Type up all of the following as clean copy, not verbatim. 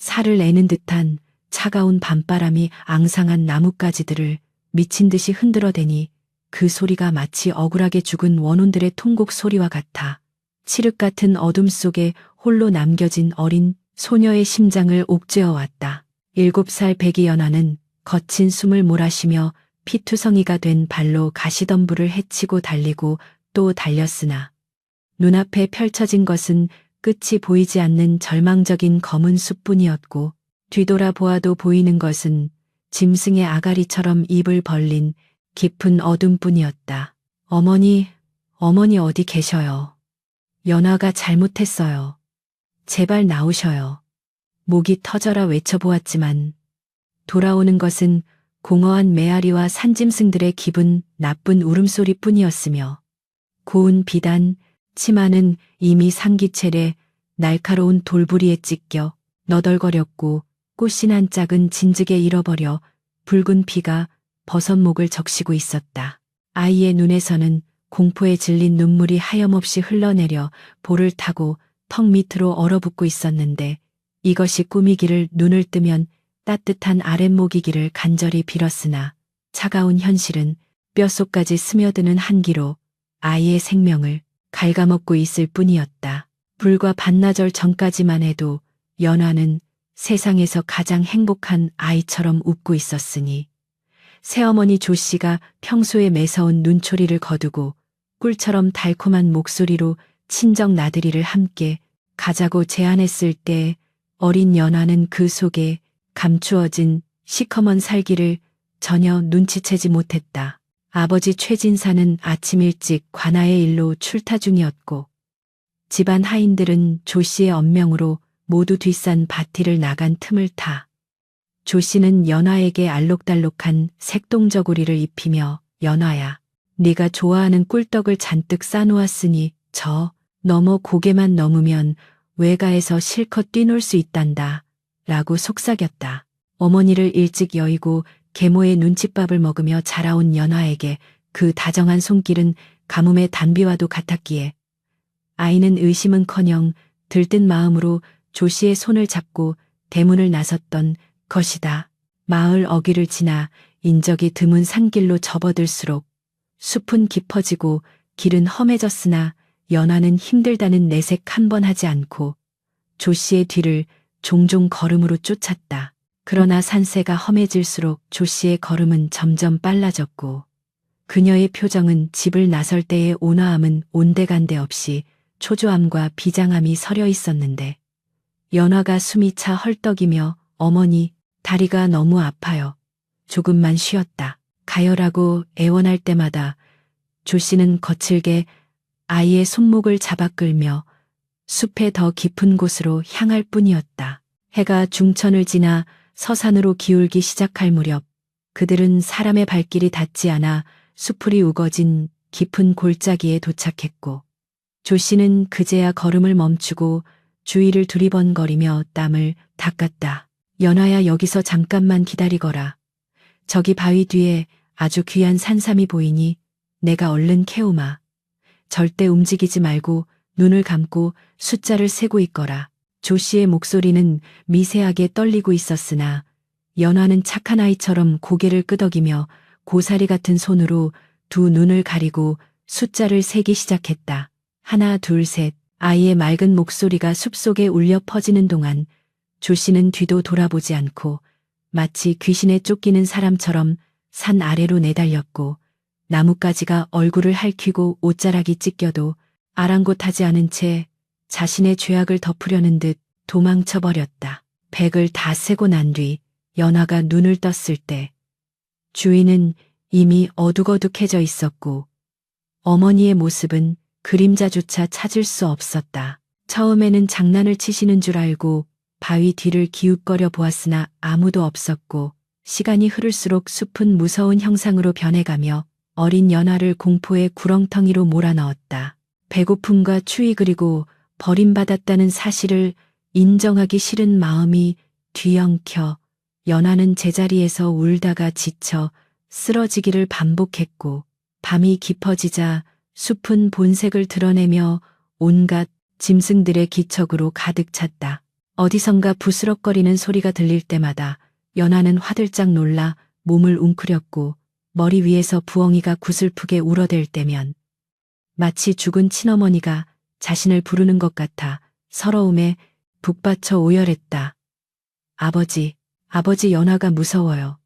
살을 내는 듯한 차가운 밤바람이 앙상한 나뭇가지들을 미친 듯이 흔들어대니 그 소리가 마치 억울하게 죽은 원혼들의 통곡 소리와 같아 칠흑 같은 어둠 속에 홀로 남겨진 어린 소녀의 심장을 옥죄어 왔다. 7살 배기 연화는 거친 숨을 몰아쉬며 피투성이가 된 발로 가시덤불을 헤치고 달리고 또 달렸으나 눈앞에 펼쳐진 것은 끝이 보이지 않는 절망적인 검은 숲뿐이었고 뒤돌아 보아도 보이는 것은 짐승의 아가리처럼 입을 벌린 깊은 어둠뿐이었다. 어머니 어디 계셔요? 연화가 잘못했어요. 제발 나오셔요. 목이 터져라 외쳐보았지만 돌아오는 것은 공허한 메아리와 산짐승들의 기분 나쁜 울음소리뿐이었으며 고운 비단, 치마는 이미 상기체래 날카로운 돌부리에 찢겨 너덜거렸고 꽃신 한 짝은 진즉에 잃어버려 붉은 피가 버선목을 적시고 있었다. 아이의 눈에서는 공포에 질린 눈물이 하염없이 흘러내려 볼을 타고 턱 밑으로 얼어붙고 있었는데 이것이 꿈이기를 눈을 뜨면 따뜻한 아랫목이기를 간절히 빌었으나 차가운 현실은 뼛속까지 스며드는 한기로 아이의 생명을 갉아먹고 있을 뿐이었다. 불과 반나절 전까지만 해도 연화는 세상에서 가장 행복한 아이처럼 웃고 있었으니 새어머니 조씨가 평소에 매서운 눈초리를 거두고 꿀처럼 달콤한 목소리로 친정 나들이를 함께 가자고 제안했을 때 어린 연화는 그 속에 감추어진 시커먼 살기를 전혀 눈치채지 못했다. 아버지 최진사는 아침 일찍 관아의 일로 출타 중이었고 집안 하인들은 조씨의 언명으로 모두 뒷산 밭일을 나간 틈을 타 조씨는 연화에게 알록달록한 색동저고리를 입히며 연화야, 네가 좋아하는 꿀떡을 잔뜩 싸놓았으니 저 너머 고개만 넘으면 외가에서 실컷 뛰놀 수 있단다 라고 속삭였다. 어머니를 일찍 여의고 계모의 눈칫밥을 먹으며 자라온 연화에게 그 다정한 손길은 가뭄의 단비와도 같았기에 아이는 의심은커녕 들뜬 마음으로 조씨의 손을 잡고 대문을 나섰던 것이다. 마을 어귀를 지나 인적이 드문 산길로 접어들수록 숲은 깊어지고 길은 험해졌으나 연화는 힘들다는 내색 한 번 하지 않고 조씨의 뒤를 종종 걸음으로 쫓았다. 그러나 산세가 험해질수록 조씨의 걸음은 점점 빨라졌고 그녀의 표정은 집을 나설 때의 온화함은 온데간데 없이 초조함과 비장함이 서려 있었는데 연화가 숨이 차 헐떡이며 어머니, 다리가 너무 아파요. 조금만 쉬었다 가요라고 애원할 때마다 조씨는 거칠게 아이의 손목을 잡아 끌며 숲의 더 깊은 곳으로 향할 뿐이었다. 해가 중천을 지나 서산으로 기울기 시작할 무렵 그들은 사람의 발길이 닿지 않아 수풀이 우거진 깊은 골짜기에 도착했고 조씨는 그제야 걸음을 멈추고 주위를 두리번거리며 땀을 닦았다. 연화야, 여기서 잠깐만 기다리거라. 저기 바위 뒤에 아주 귀한 산삼이 보이니 내가 얼른 캐오마. 절대 움직이지 말고 눈을 감고 숫자를 세고 있거라. 조씨의 목소리는 미세하게 떨리고 있었으나 연화는 착한 아이처럼 고개를 끄덕이며 고사리 같은 손으로 두 눈을 가리고 숫자를 세기 시작했다. 하나, 둘, 셋. 아이의 맑은 목소리가 숲속에 울려 퍼지는 동안 조씨는 뒤도 돌아보지 않고 마치 귀신에 쫓기는 사람처럼 산 아래로 내달렸고 나뭇가지가 얼굴을 핥히고 옷자락이 찢겨도 아랑곳하지 않은 채 자신의 죄악을 덮으려는 듯 도망쳐버렸다. 백을 다 세고 난 뒤 연화가 눈을 떴을 때 주위는 이미 어둑어둑해져 있었고 어머니의 모습은 그림자조차 찾을 수 없었다. 처음에는 장난을 치시는 줄 알고 바위 뒤를 기웃거려 보았으나 아무도 없었고 시간이 흐를수록 숲은 무서운 형상으로 변해가며 어린 연화를 공포의 구렁텅이로 몰아넣었다. 배고픔과 추위 그리고 버림받았다는 사실을 인정하기 싫은 마음이 뒤엉켜 연화는 제자리에서 울다가 지쳐 쓰러지기를 반복했고 밤이 깊어지자 숲은 본색을 드러내며 온갖 짐승들의 기척으로 가득 찼다. 어디선가 부스럭거리는 소리가 들릴 때마다 연하는 화들짝 놀라 몸을 웅크렸고 머리 위에서 부엉이가 구슬프게 울어댈 때면 마치 죽은 친어머니가 자신을 부르는 것 같아 서러움에 북받쳐 오열했다. 아버지, 아버지 연하가 무서워요.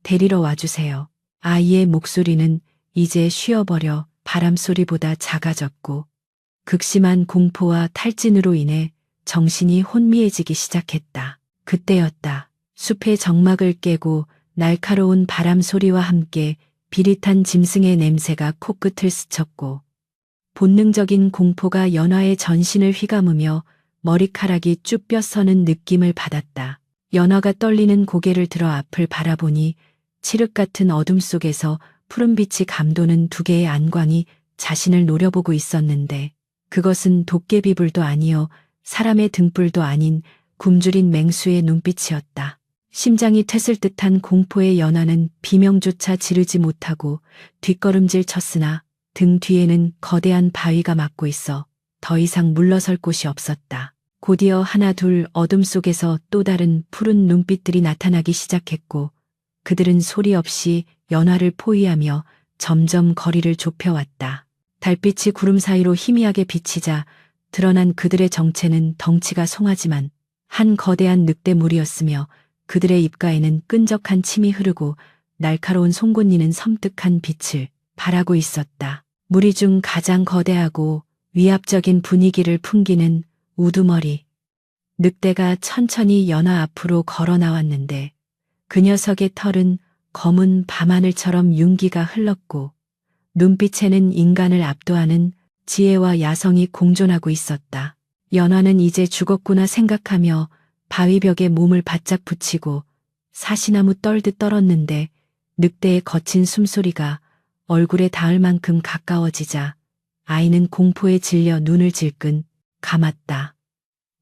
데리러 와주세요. 아이의 목소리는 이제 쉬어버려 바람소리보다 작아졌고 극심한 공포와 탈진으로 인해 정신이 혼미해지기 시작했다. 그때였다. 숲의 정막을 깨고 날카로운 바람 소리와 함께 비릿한 짐승의 냄새가 코끝을 스쳤고 본능적인 공포가 연화의 전신을 휘감으며 머리카락이 쭉 뼈서는 느낌을 받았다. 연화가 떨리는 고개를 들어 앞을 바라보니 칠흑 같은 어둠 속에서 푸른빛이 감도는 두 개의 안광이 자신을 노려보고 있었는데 그것은 도깨비불도 아니요 사람의 등불도 아닌 굶주린 맹수의 눈빛이었다. 심장이 퇴슬 듯한 공포의 연화는 비명조차 지르지 못하고 뒷걸음질 쳤으나 등 뒤에는 거대한 바위가 막고 있어 더 이상 물러설 곳이 없었다. 곧이어 하나 둘 어둠 속에서 또 다른 푸른 눈빛들이 나타나기 시작했고 그들은 소리 없이 연화를 포위하며 점점 거리를 좁혀왔다. 달빛이 구름 사이로 희미하게 비치자 드러난 그들의 정체는 덩치가 송하지만 한 거대한 늑대무리였으며 그들의 입가에는 끈적한 침이 흐르고 날카로운 송곳니는 섬뜩한 빛을 발하고 있었다. 무리 중 가장 거대하고 위압적인 분위기를 풍기는 우두머리. 늑대가 천천히 연화 앞으로 걸어 나왔는데 그 녀석의 털은 검은 밤하늘처럼 윤기가 흘렀고 눈빛에는 인간을 압도하는 지혜와 야성이 공존하고 있었다. 연화는 이제 죽었구나 생각하며 바위벽에 몸을 바짝 붙이고 사시나무 떨듯 떨었는데 늑대의 거친 숨소리가 얼굴에 닿을 만큼 가까워지자 아이는 공포에 질려 눈을 질끈 감았다.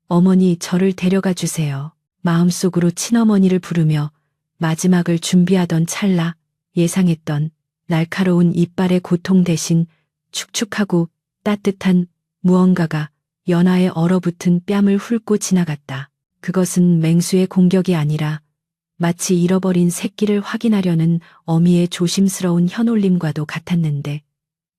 어머니, 저를 데려가 주세요. 마음속으로 친어머니를 부르며 마지막을 준비하던 찰나 예상했던 날카로운 이빨의 고통 대신 축축하고 따뜻한 무언가가 연화의 얼어붙은 뺨을 훑고 지나갔다. 그것은 맹수의 공격이 아니라 마치 잃어버린 새끼를 확인하려는 어미의 조심스러운 혀놀림과도 같았는데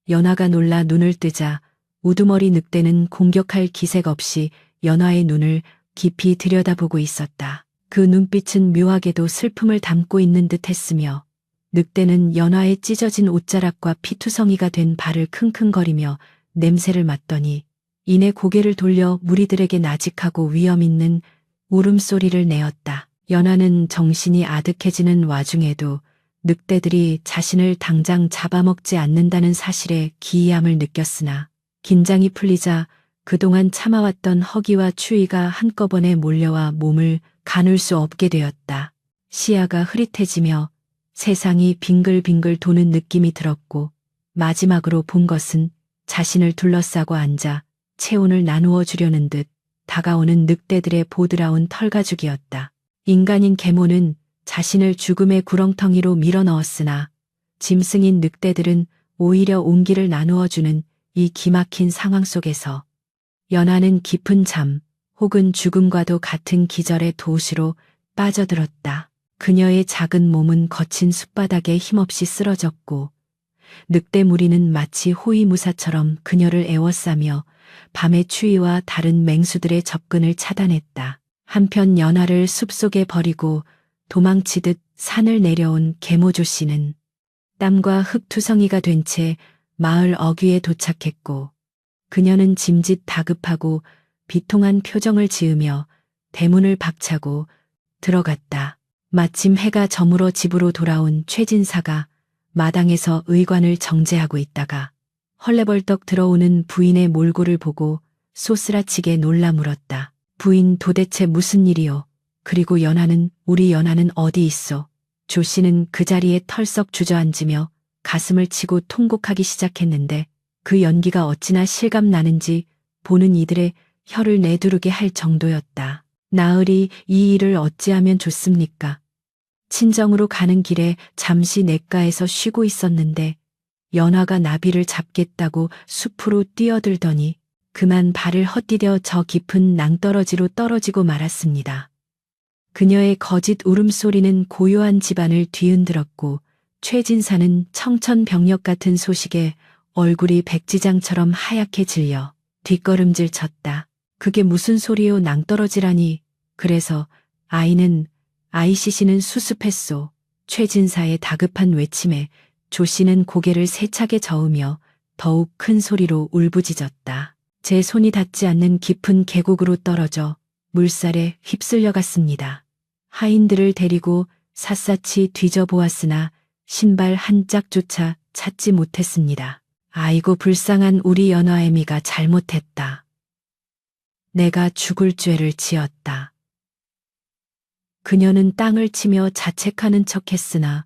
연화가 놀라 눈을 뜨자 우두머리 늑대는 공격할 기색 없이 연화의 눈을 깊이 들여다보고 있었다. 그 눈빛은 묘하게도 슬픔을 담고 있는 듯 했으며 늑대는 연화의 찢어진 옷자락과 피투성이가 된 발을 킁킁거리며 냄새를 맡더니 이내 고개를 돌려 무리들에게 나직하고 위험 있는 울음소리를 내었다. 연화는 정신이 아득해지는 와중에도 늑대들이 자신을 당장 잡아먹지 않는다는 사실에 기이함을 느꼈으나 긴장이 풀리자 그동안 참아왔던 허기와 추위가 한꺼번에 몰려와 몸을 가눌 수 없게 되었다. 시야가 흐릿해지며 세상이 빙글빙글 도는 느낌이 들었고 마지막으로 본 것은 자신을 둘러싸고 앉아 체온을 나누어 주려는 듯 다가오는 늑대들의 보드라운 털가죽이었다. 인간인 계모는 자신을 죽음의 구렁텅이로 밀어넣었으나 짐승인 늑대들은 오히려 온기를 나누어주는 이 기막힌 상황 속에서 연화는 깊은 잠 혹은 죽음과도 같은 기절의 도시로 빠져들었다. 그녀의 작은 몸은 거친 숲바닥에 힘없이 쓰러졌고 늑대 무리는 마치 호위무사처럼 그녀를 에워싸며 밤의 추위와 다른 맹수들의 접근을 차단했다. 한편 연화를 숲속에 버리고 도망치듯 산을 내려온 계모조 씨는 땀과 흙투성이가 된 채 마을 어귀에 도착했고 그녀는 짐짓 다급하고 비통한 표정을 지으며 대문을 박차고 들어갔다. 마침 해가 저물어 집으로 돌아온 최진사가 마당에서 의관을 정제하고 있다가 헐레벌떡 들어오는 부인의 몰골을 보고 소스라치게 놀라 물었다. 부인, 도대체 무슨 일이요? 그리고 우리 연하는 어디 있어? 조 씨는 그 자리에 털썩 주저앉으며 가슴을 치고 통곡하기 시작했는데 그 연기가 어찌나 실감나는지 보는 이들의 혀를 내두르게 할 정도였다. 나으리, 이 일을 어찌하면 좋습니까? 친정으로 가는 길에 잠시 냇가에서 쉬고 있었는데 연화가 나비를 잡겠다고 숲으로 뛰어들더니 그만 발을 헛디뎌 저 깊은 낭떠러지로 떨어지고 말았습니다. 그녀의 거짓 울음소리는 고요한 집안을 뒤흔들었고 최진사는 청천벽력 같은 소식에 얼굴이 백지장처럼 하얗게 질려 뒷걸음질 쳤다. 그게 무슨 소리요, 낭떠러지라니. 그래서 아이씨 씨는 수습했소. 최진사의 다급한 외침에 조 씨는 고개를 세차게 저으며 더욱 큰 소리로 울부짖었다. 제 손이 닿지 않는 깊은 계곡으로 떨어져 물살에 휩쓸려 갔습니다. 하인들을 데리고 샅샅이 뒤져보았으나 신발 한 짝조차 찾지 못했습니다. 아이고, 불쌍한 우리 연화애미가 잘못했다. 내가 죽을 죄를 지었다. 그녀는 땅을 치며 자책하는 척했으나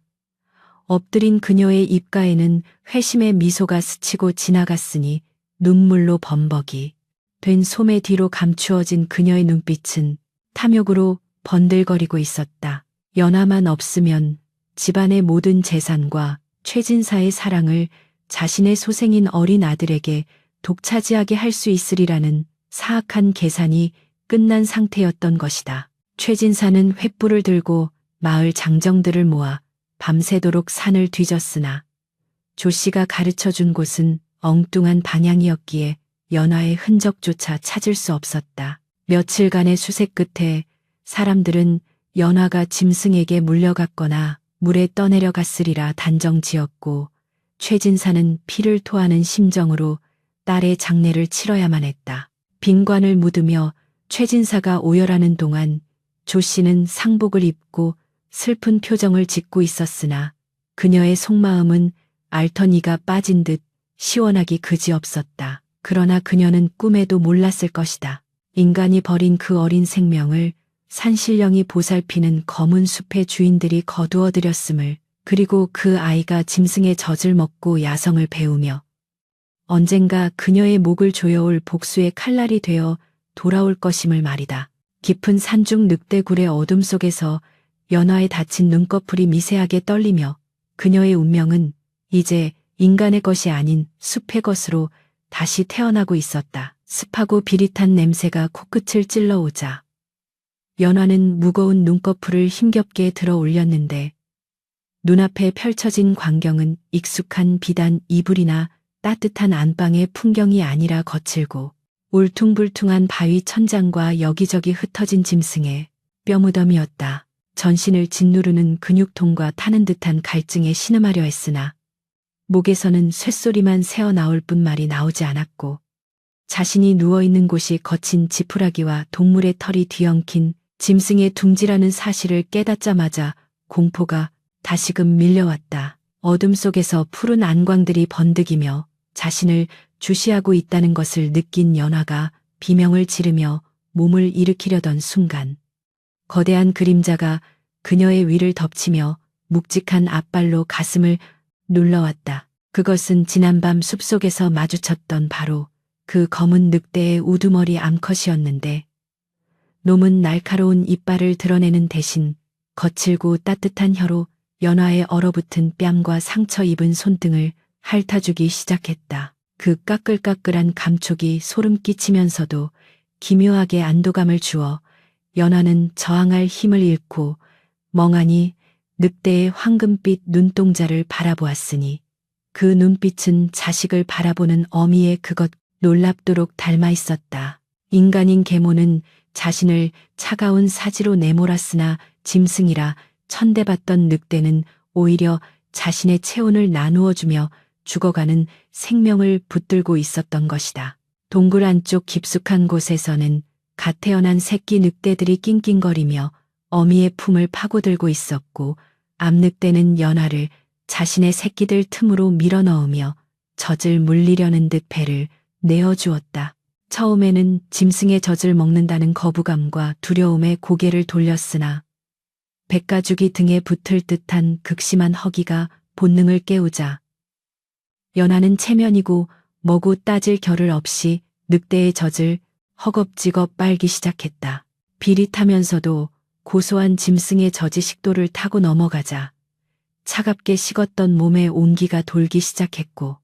엎드린 그녀의 입가에는 회심의 미소가 스치고 지나갔으니 눈물로 범벅이 된 소매 뒤로 감추어진 그녀의 눈빛은 탐욕으로 번들거리고 있었다. 연하만 없으면 집안의 모든 재산과 최진사의 사랑을 자신의 소생인 어린 아들에게 독차지하게 할 수 있으리라는 사악한 계산이 끝난 상태였던 것이다. 최진사는 횃불을 들고 마을 장정들을 모아 밤새도록 산을 뒤졌으나 조 씨가 가르쳐준 곳은 엉뚱한 방향이었기에 연화의 흔적조차 찾을 수 없었다. 며칠간의 수색 끝에 사람들은 연화가 짐승에게 물려갔거나 물에 떠내려갔으리라 단정지었고 최진사는 피를 토하는 심정으로 딸의 장례를 치러야만 했다. 빈관을 묻으며 최진사가 오열하는 동안 조 씨는 상복을 입고 슬픈 표정을 짓고 있었으나 그녀의 속마음은 알터니가 빠진 듯 시원하기 그지없었다. 그러나 그녀는 꿈에도 몰랐을 것이다. 인간이 버린 그 어린 생명을 산신령이 보살피는 검은 숲의 주인들이 거두어들였음을, 그리고 그 아이가 짐승의 젖을 먹고 야성을 배우며 언젠가 그녀의 목을 조여올 복수의 칼날이 되어 돌아올 것임을 말이다. 깊은 산중 늑대굴의 어둠 속에서 연화의 다친 눈꺼풀이 미세하게 떨리며 그녀의 운명은 이제 인간의 것이 아닌 숲의 것으로 다시 태어나고 있었다. 습하고 비릿한 냄새가 코끝을 찔러오자 연화는 무거운 눈꺼풀을 힘겹게 들어 올렸는데 눈앞에 펼쳐진 광경은 익숙한 비단 이불이나 따뜻한 안방의 풍경이 아니라 거칠고 울퉁불퉁한 바위 천장과 여기저기 흩어진 짐승의 뼈무덤이었다. 전신을 짓누르는 근육통과 타는 듯한 갈증에 신음하려 했으나 목에서는 쇳소리만 새어나올 뿐 말이 나오지 않았고 자신이 누워있는 곳이 거친 지푸라기와 동물의 털이 뒤엉킨 짐승의 둥지라는 사실을 깨닫자마자 공포가 다시금 밀려왔다. 어둠 속에서 푸른 안광들이 번득이며 자신을 주시하고 있다는 것을 느낀 연화가 비명을 지르며 몸을 일으키려던 순간 거대한 그림자가 그녀의 위를 덮치며 묵직한 앞발로 가슴을 눌러왔다. 그것은 지난밤 숲속에서 마주쳤던 바로 그 검은 늑대의 우두머리 암컷이었는데 놈은 날카로운 이빨을 드러내는 대신 거칠고 따뜻한 혀로 연화의 얼어붙은 뺨과 상처 입은 손등을 핥아주기 시작했다. 그 까끌까끌한 감촉이 소름 끼치면서도 기묘하게 안도감을 주어 연화는 저항할 힘을 잃고 멍하니 늑대의 황금빛 눈동자를 바라보았으니 그 눈빛은 자식을 바라보는 어미의 그것 놀랍도록 닮아 있었다. 인간인 계모는 자신을 차가운 사지로 내몰았으나 짐승이라 천대받던 늑대는 오히려 자신의 체온을 나누어주며 죽어가는 생명을 붙들고 있었던 것이다. 동굴 안쪽 깊숙한 곳에서는 갓 태어난 새끼 늑대들이 낑낑거리며 어미의 품을 파고들고 있었고 암늑대는 연화를 자신의 새끼들 틈으로 밀어넣으며 젖을 물리려는 듯 배를 내어주었다. 처음에는 짐승의 젖을 먹는다는 거부감과 두려움에 고개를 돌렸으나 백가죽이 등에 붙을 듯한 극심한 허기가 본능을 깨우자 연화는 체면이고 뭐고 따질 겨를 없이 늑대의 젖을 허겁지겁 빨기 시작했다. 비릿하면서도 고소한 짐승의 젖이 식도를 타고 넘어가자 차갑게 식었던 몸에 온기가 돌기 시작했고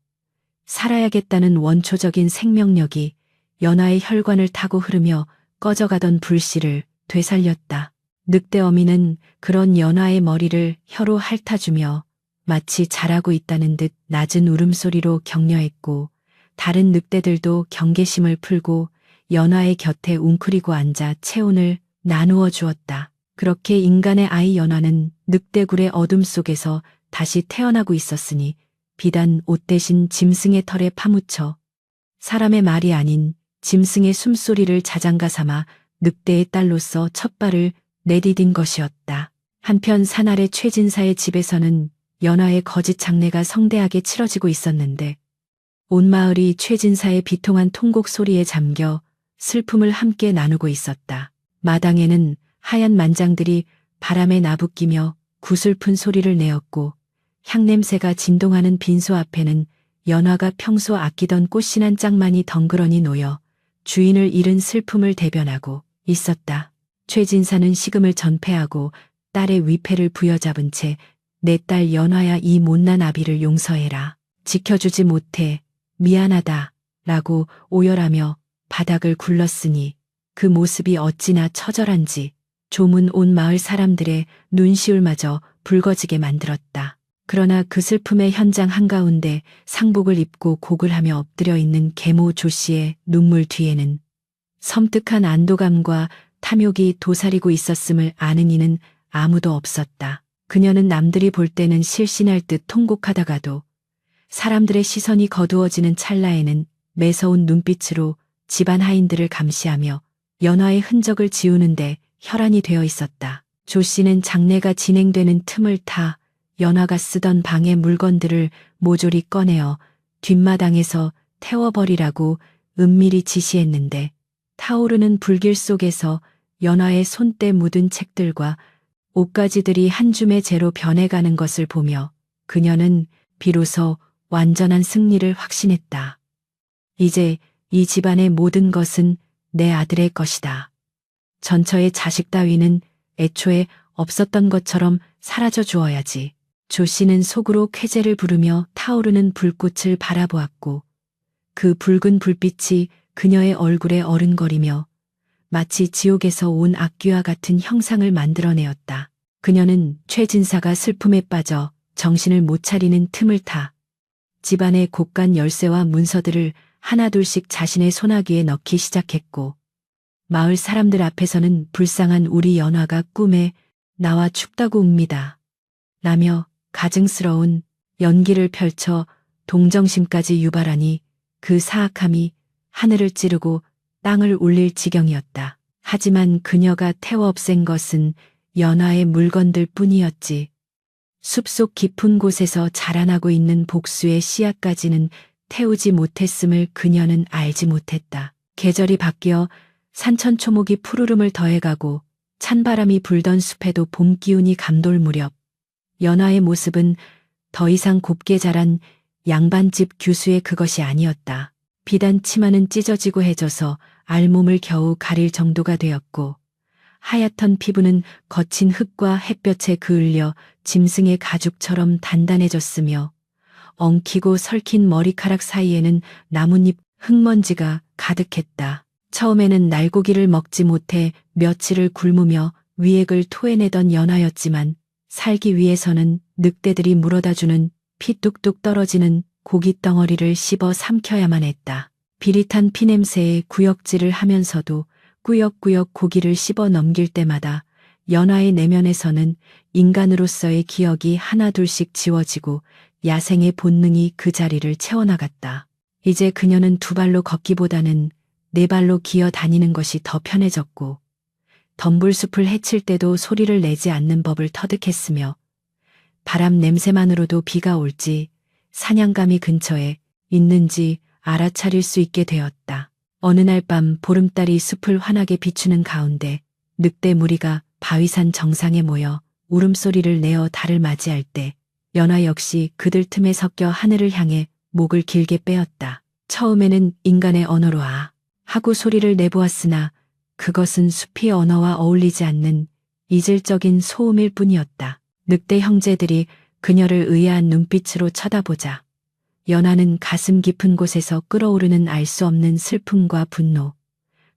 살아야겠다는 원초적인 생명력이 연화의 혈관을 타고 흐르며 꺼져가던 불씨를 되살렸다. 늑대 어미는 그런 연화의 머리를 혀로 핥아주며 마치 잘하고 있다는 듯 낮은 울음소리로 격려했고, 다른 늑대들도 경계심을 풀고 연화의 곁에 웅크리고 앉아 체온을 나누어 주었다. 그렇게 인간의 아이 연화는 늑대굴의 어둠 속에서 다시 태어나고 있었으니 비단 옷 대신 짐승의 털에 파묻혀 사람의 말이 아닌 짐승의 숨소리를 자장가 삼아 늑대의 딸로서 첫 발을 내디딘 것이었다. 한편 산아래 최진사의 집에서는 연화의 거짓 장례가 성대하게 치러지고 있었는데 온 마을이 최진사의 비통한 통곡 소리에 잠겨 슬픔을 함께 나누고 있었다. 마당에는 하얀 만장들이 바람에 나부끼며 구슬픈 소리를 내었고, 향냄새가 진동하는 빈소 앞에는 연화가 평소 아끼던 꽃신한 짝만이 덩그러니 놓여 주인을 잃은 슬픔을 대변하고 있었다. 최진사는 식음을 전폐하고 딸의 위패를 부여잡은 채 내 딸 연화야, 이 못난 아비를 용서해라. 지켜주지 못해 미안하다 라고 오열하며 바닥을 굴렀으니 그 모습이 어찌나 처절한지 조문 온 마을 사람들의 눈시울마저 붉어지게 만들었다. 그러나 그 슬픔의 현장 한가운데 상복을 입고 곡을 하며 엎드려 있는 계모 조씨의 눈물 뒤에는 섬뜩한 안도감과 탐욕이 도사리고 있었음을 아는 이는 아무도 없었다. 그녀는 남들이 볼 때는 실신할 듯 통곡하다가도 사람들의 시선이 거두어지는 찰나에는 매서운 눈빛으로 집안 하인들을 감시하며 연화의 흔적을 지우는데 혈안이 되어 있었다. 조 씨는 장례가 진행되는 틈을 타 연화가 쓰던 방의 물건들을 모조리 꺼내어 뒷마당에서 태워버리라고 은밀히 지시했는데, 타오르는 불길 속에서 연화의 손때 묻은 책들과 옷가지들이 한 줌의 재로 변해가는 것을 보며 그녀는 비로소 완전한 승리를 확신했다. 이제 이 집안의 모든 것은 내 아들의 것이다. 전처의 자식 따위는 애초에 없었던 것처럼 사라져 주어야지. 조 씨는 속으로 쾌재를 부르며 타오르는 불꽃을 바라보았고, 그 붉은 불빛이 그녀의 얼굴에 어른거리며 마치 지옥에서 온 악귀와 같은 형상을 만들어내었다. 그녀는 최진사가 슬픔에 빠져 정신을 못 차리는 틈을 타 집안의 곳간 열쇠와 문서들을 하나둘씩 자신의 소나기에 넣기 시작했고, 마을 사람들 앞에서는 불쌍한 우리 연화가 꿈에 나와 춥다고 웁니다 라며 가증스러운 연기를 펼쳐 동정심까지 유발하니 그 사악함이 하늘을 찌르고 땅을 울릴 지경이었다. 하지만 그녀가 태워 없앤 것은 연화의 물건들 뿐이었지. 숲속 깊은 곳에서 자라나고 있는 복수의 씨앗까지는 태우지 못했음을 그녀는 알지 못했다. 계절이 바뀌어 산천초목이 푸르름을 더해가고 찬바람이 불던 숲에도 봄 기운이 감돌 무렵, 연화의 모습은 더 이상 곱게 자란 양반집 규수의 그것이 아니었다. 비단 치마는 찢어지고 해져서 알몸을 겨우 가릴 정도가 되었고, 하얗던 피부는 거친 흙과 햇볕에 그을려 짐승의 가죽처럼 단단해졌으며, 엉키고 설킨 머리카락 사이에는 나뭇잎 흙먼지가 가득했다. 처음에는 날고기를 먹지 못해 며칠을 굶으며 위액을 토해내던 연화였지만, 살기 위해서는 늑대들이 물어다주는 피 뚝뚝 떨어지는 고깃덩어리를 씹어 삼켜야만 했다. 비릿한 피냄새에 구역질을 하면서도 꾸역꾸역 고기를 씹어 넘길 때마다 연화의 내면에서는 인간으로서의 기억이 하나둘씩 지워지고 야생의 본능이 그 자리를 채워나갔다. 이제 그녀는 두 발로 걷기보다는 네 발로 기어 다니는 것이 더 편해졌고, 덤불숲을 헤칠 때도 소리를 내지 않는 법을 터득했으며, 바람 냄새만으로도 비가 올지 사냥감이 근처에 있는지 알아차릴 수 있게 되었다. 어느 날 밤 보름달이 숲을 환하게 비추는 가운데 늑대 무리가 바위산 정상에 모여 울음소리를 내어 달을 맞이할 때, 연화 역시 그들 틈에 섞여 하늘을 향해 목을 길게 빼었다. 처음에는 인간의 언어로 아 하고 소리를 내보았으나 그것은 숲의 언어와 어울리지 않는 이질적인 소음일 뿐이었다. 늑대 형제들이 그녀를 의아한 눈빛으로 쳐다보자 연하는 가슴 깊은 곳에서 끓어오르는 알 수 없는 슬픔과 분노,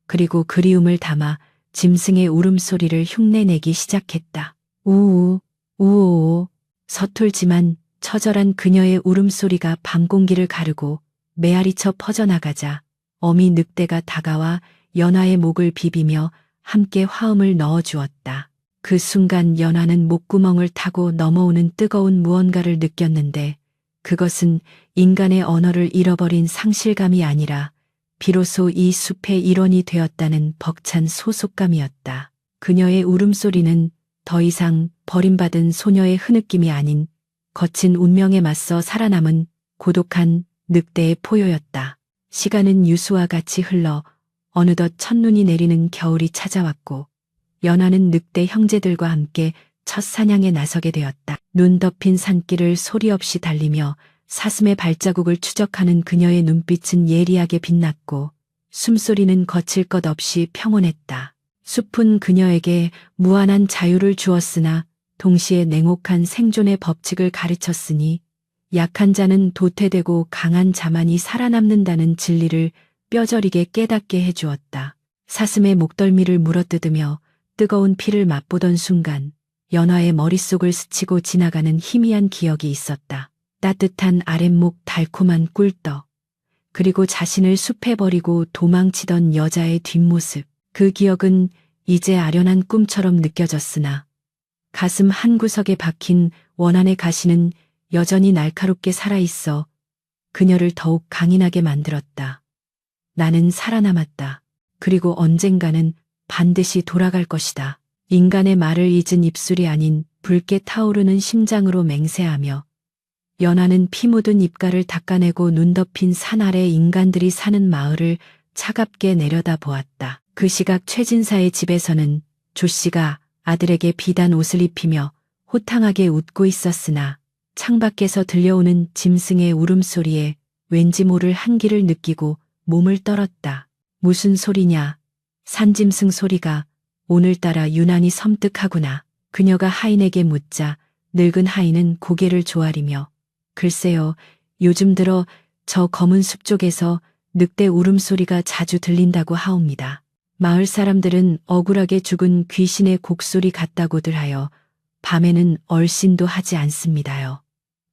그리고 그리움을 담아 짐승의 울음소리를 흉내내기 시작했다. 우우, 우오오. 서툴지만 처절한 그녀의 울음소리가 밤 공기를 가르고 메아리쳐 퍼져나가자 어미 늑대가 다가와 연하의 목을 비비며 함께 화음을 넣어주었다. 그 순간 연하는 목구멍을 타고 넘어오는 뜨거운 무언가를 느꼈는데 그것은 인간의 언어를 잃어버린 상실감이 아니라 비로소 이 숲의 일원이 되었다는 벅찬 소속감이었다. 그녀의 울음소리는 더 이상 버림받은 소녀의 흐느낌이 아닌 거친 운명에 맞서 살아남은 고독한 늑대의 포효였다. 시간은 유수와 같이 흘러 어느덧 첫눈이 내리는 겨울이 찾아왔고 연하는 늑대 형제들과 함께 첫 사냥에 나서게 되었다. 눈 덮인 산길을 소리 없이 달리며 사슴의 발자국을 추적하는 그녀의 눈빛은 예리하게 빛났고 숨소리는 거칠 것 없이 평온했다. 숲은 그녀에게 무한한 자유를 주었으나 동시에 냉혹한 생존의 법칙을 가르쳤으니 약한 자는 도태되고 강한 자만이 살아남는다는 진리를 뼈저리게 깨닫게 해주었다. 사슴의 목덜미를 물어뜯으며 뜨거운 피를 맛보던 순간 연화의 머릿속을 스치고 지나가는 희미한 기억이 있었다. 따뜻한 아랫목, 달콤한 꿀떡, 그리고 자신을 숲에 버리고 도망치던 여자의 뒷모습. 그 기억은 이제 아련한 꿈처럼 느껴졌으나 가슴 한구석에 박힌 원한의 가시는 여전히 날카롭게 살아있어 그녀를 더욱 강인하게 만들었다. 나는 살아남았다. 그리고 언젠가는 반드시 돌아갈 것이다. 인간의 말을 잊은 입술이 아닌 붉게 타오르는 심장으로 맹세하며 연하는 피 묻은 입가를 닦아내고 눈 덮인 산 아래 인간들이 사는 마을을 차갑게 내려다 보았다. 그 시각 최진사의 집에서는 조 씨가 아들에게 비단 옷을 입히며 호탕하게 웃고 있었으나 창밖에서 들려오는 짐승의 울음소리에 왠지 모를 한기를 느끼고 몸을 떨었다. 무슨 소리냐? 산짐승 소리가 오늘따라 유난히 섬뜩하구나. 그녀가 하인에게 묻자 늙은 하인은 고개를 조아리며 글쎄요, 요즘 들어 저 검은 숲 쪽에서 늑대 울음소리가 자주 들린다고 하옵니다. 마을 사람들은 억울하게 죽은 귀신의 곡소리 같다고들 하여 밤에는 얼씬도 하지 않습니다요.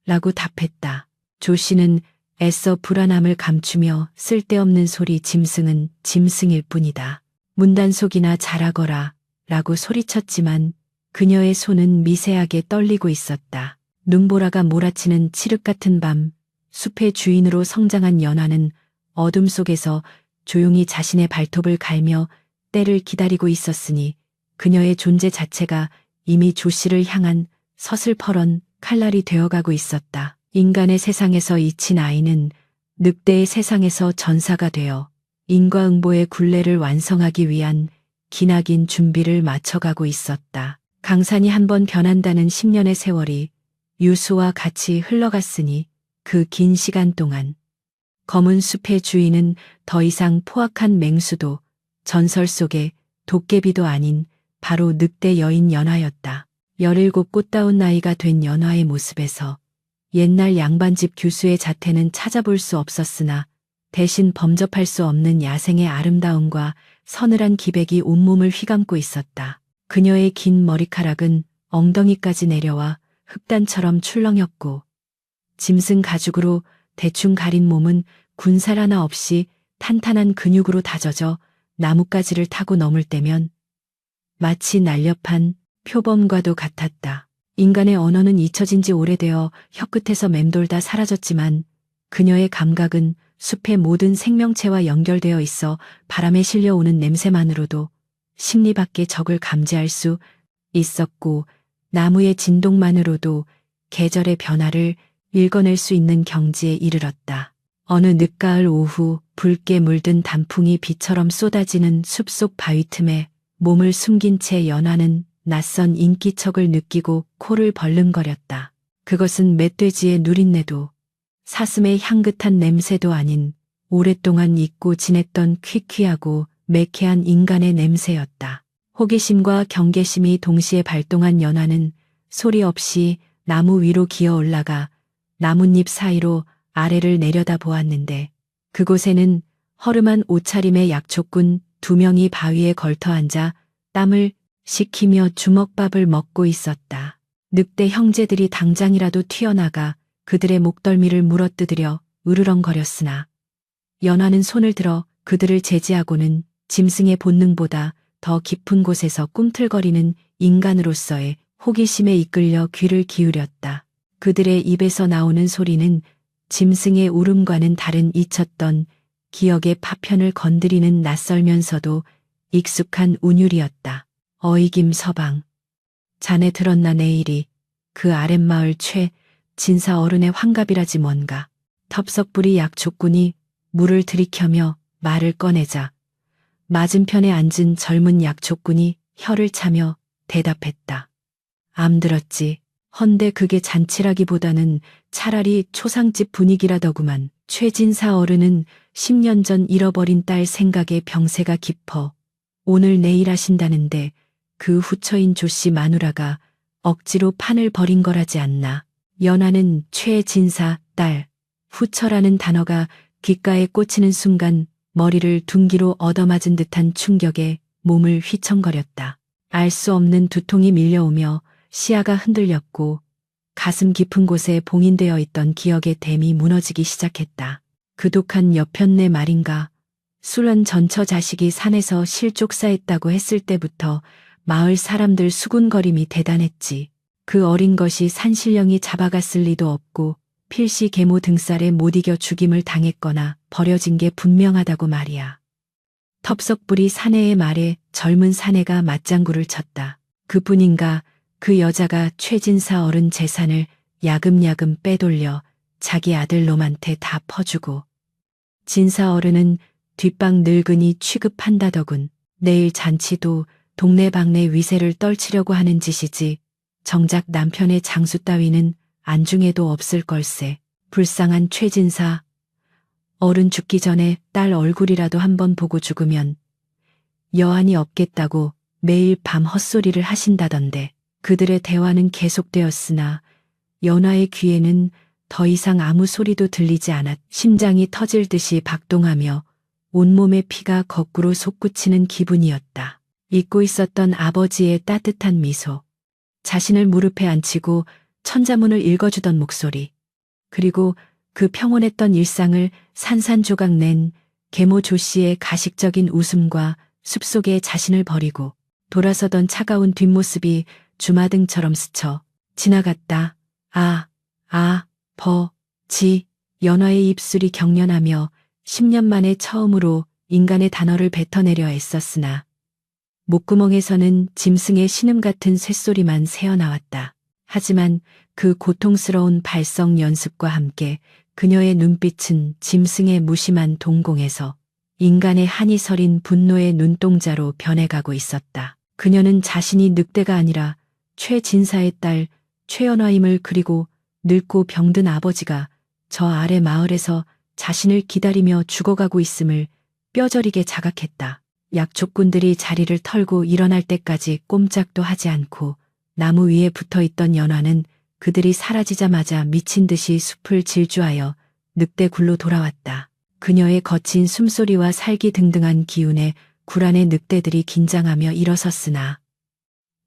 라고 답했다. 조 씨는 애써 불안함을 감추며 쓸데없는 소리 짐승은 짐승일 뿐이다. 문단속이나 잘하거라 라고 소리쳤지만 그녀의 손은 미세하게 떨리고 있었다. 눈보라가 몰아치는 칠흑 같은 밤, 숲의 주인으로 성장한 연하는 어둠 속에서 조용히 자신의 발톱을 갈며 때를 기다리고 있었으니 그녀의 존재 자체가 이미 조 씨를 향한 서슬퍼런 칼날이 되어가고 있었다. 인간의 세상에서 잊힌 아이는 늑대의 세상에서 전사가 되어 인과응보의 굴레를 완성하기 위한 기나긴 준비를 마쳐가고 있었다. 강산이 한번 변한다는 10년의 세월이 유수와 같이 흘러갔으니 그 긴 시간 동안 검은 숲의 주인은 더 이상 포악한 맹수도 전설 속의 도깨비도 아닌 바로 늑대 여인 연하였다. 17 꽃다운 나이가 된 연하의 모습에서 옛날 양반집 교수의 자태는 찾아볼 수 없었으나 대신 범접할 수 없는 야생의 아름다움과 서늘한 기백이 온몸을 휘감고 있었다. 그녀의 긴 머리카락은 엉덩이까지 내려와 흑단처럼 출렁였고 짐승 가죽으로 대충 가린 몸은 군살 하나 없이 탄탄한 근육으로 다져져 나뭇가지를 타고 넘을 때면 마치 날렵한 표범과도 같았다. 인간의 언어는 잊혀진 지 오래되어 혀끝에서 맴돌다 사라졌지만 그녀의 감각은 숲의 모든 생명체와 연결되어 있어 바람에 실려오는 냄새만으로도 심리 밖의 적을 감지할 수 있었고 나무의 진동만으로도 계절의 변화를 읽어낼 수 있는 경지에 이르렀다. 어느 늦가을 오후 붉게 물든 단풍이 비처럼 쏟아지는 숲속 바위 틈에 몸을 숨긴 채 연하는 낯선 인기척을 느끼고 코를 벌름거렸다. 그것은 멧돼지의 누린내도 사슴의 향긋한 냄새도 아닌 오랫동안 잊고 지냈던 퀴퀴하고 매캐한 인간의 냄새였다. 호기심과 경계심이 동시에 발동한 연하는 소리 없이 나무 위로 기어 올라가 나뭇잎 사이로 아래를 내려다 보았는데 그곳에는 허름한 옷차림의 약초꾼 2명이 바위에 걸터 앉아 땀을 식히며 주먹밥을 먹고 있었다. 늑대 형제들이 당장이라도 튀어나가 그들의 목덜미를 물어뜯으려 으르렁거렸으나 연화는 손을 들어 그들을 제지하고는 짐승의 본능보다 더 깊은 곳에서 꿈틀거리는 인간으로서의 호기심에 이끌려 귀를 기울였다. 그들의 입에서 나오는 소리는 짐승의 울음과는 다른 잊혔던 기억의 파편을 건드리는 낯설면서도 익숙한 운율이었다. 어이김 서방. 자네 들었나 내일이 그 아랫마을 진사 어른의 환갑이라지 뭔가. 텁석부리 약초꾼이 물을 들이켜며 말을 꺼내자 맞은편에 앉은 젊은 약초꾼이 혀를 차며 대답했다. 암들었지. 헌데 그게 잔치라기보다는 차라리 초상집 분위기라더구만. 최진사 어른은 10년 전 잃어버린 딸 생각에 병세가 깊어 오늘 내일 하신다는데 그 후처인 조씨 마누라가 억지로 판을 벌인 거라지 않나. 연하는 최진사 딸, 후처라는 단어가 귓가에 꽂히는 순간 머리를 둔기로 얻어맞은 듯한 충격에 몸을 휘청거렸다. 알 수 없는 두통이 밀려오며 시야가 흔들렸고 가슴 깊은 곳에 봉인되어 있던 기억의 댐이 무너지기 시작했다. 그 독한 여편네 말인가. 술한 전처 자식이 산에서 실족사했다고 했을 때부터 마을 사람들 수군거림이 대단했지. 그 어린 것이 산신령이 잡아갔을 리도 없고 필시 계모 등살에 못 이겨 죽임을 당했거나 버려진 게 분명하다고 말이야. 텁석부리 사내의 말에 젊은 사내가 맞장구를 쳤다. 그뿐인가 그 여자가 최진사 어른 재산을 야금야금 빼돌려 자기 아들 놈한테 다 퍼주고 진사 어른은 뒷방 늙은이 취급한다더군. 내일 잔치도 동네방네 위세를 떨치려고 하는 짓이지 정작 남편의 장수 따위는 안중에도 없을 걸세. 불쌍한 최진사 어른 죽기 전에 딸 얼굴이라도 한번 보고 죽으면 여한이 없겠다고 매일 밤 헛소리를 하신다던데. 그들의 대화는 계속되었으나 연화의 귀에는 더 이상 아무 소리도 들리지 않았. 심장이 터질 듯이 박동하며 온몸의 피가 거꾸로 솟구치는 기분이었다. 잊고 있었던 아버지의 따뜻한 미소, 자신을 무릎에 앉히고 천자문을 읽어주던 목소리, 그리고 그 평온했던 일상을 산산조각 낸 계모 조씨의 가식적인 웃음과 숲속에 자신을 버리고 돌아서던 차가운 뒷모습이 주마등처럼 스쳐 지나갔다. 연화의 입술이 경련하며 10년 만에 처음으로 인간의 단어를 뱉어내려 애썼으나 목구멍에서는 짐승의 신음 같은 쇳소리만 새어나왔다. 하지만 그 고통스러운 발성 연습과 함께 그녀의 눈빛은 짐승의 무심한 동공에서 인간의 한이 서린 분노의 눈동자로 변해가고 있었다. 그녀는 자신이 늑대가 아니라 최진사의 딸 최연화임을, 그리고 늙고 병든 아버지가 저 아래 마을에서 자신을 기다리며 죽어가고 있음을 뼈저리게 자각했다. 약초꾼들이 자리를 털고 일어날 때까지 꼼짝도 하지 않고 나무 위에 붙어있던 연화는 그들이 사라지자마자 미친 듯이 숲을 질주하여 늑대굴로 돌아왔다. 그녀의 거친 숨소리와 살기등등한 기운에 굴안의 늑대들이 긴장하며 일어섰으나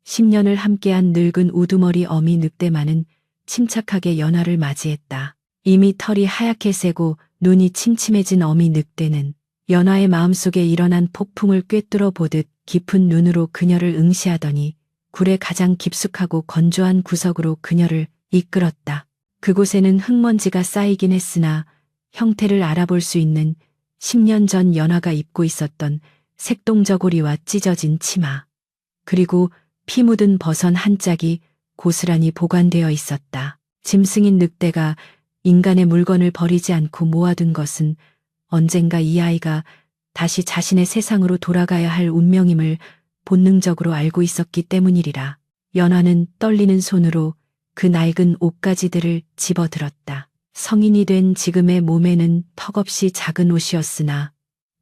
10년을 함께한 늙은 우두머리 어미 늑대만은 침착하게 연화를 맞이했다. 이미 털이 하얗게 새고 눈이 침침해진 어미 늑대는 연화의 마음속에 일어난 폭풍을 꿰뚫어 보듯 깊은 눈으로 그녀를 응시하더니 굴의 가장 깊숙하고 건조한 구석으로 그녀를 이끌었다. 그곳에는 흙먼지가 쌓이긴 했으나 형태를 알아볼 수 있는 10년 전 연화가 입고 있었던 색동저고리와 찢어진 치마, 그리고 피 묻은 버선 한 짝이 고스란히 보관되어 있었다. 짐승인 늑대가 인간의 물건을 버리지 않고 모아둔 것은 언젠가 이 아이가 다시 자신의 세상으로 돌아가야 할 운명임을 본능적으로 알고 있었기 때문이리라. 연화는 떨리는 손으로 그 낡은 옷가지들을 집어들었다. 성인이 된 지금의 몸에는 턱없이 작은 옷이었으나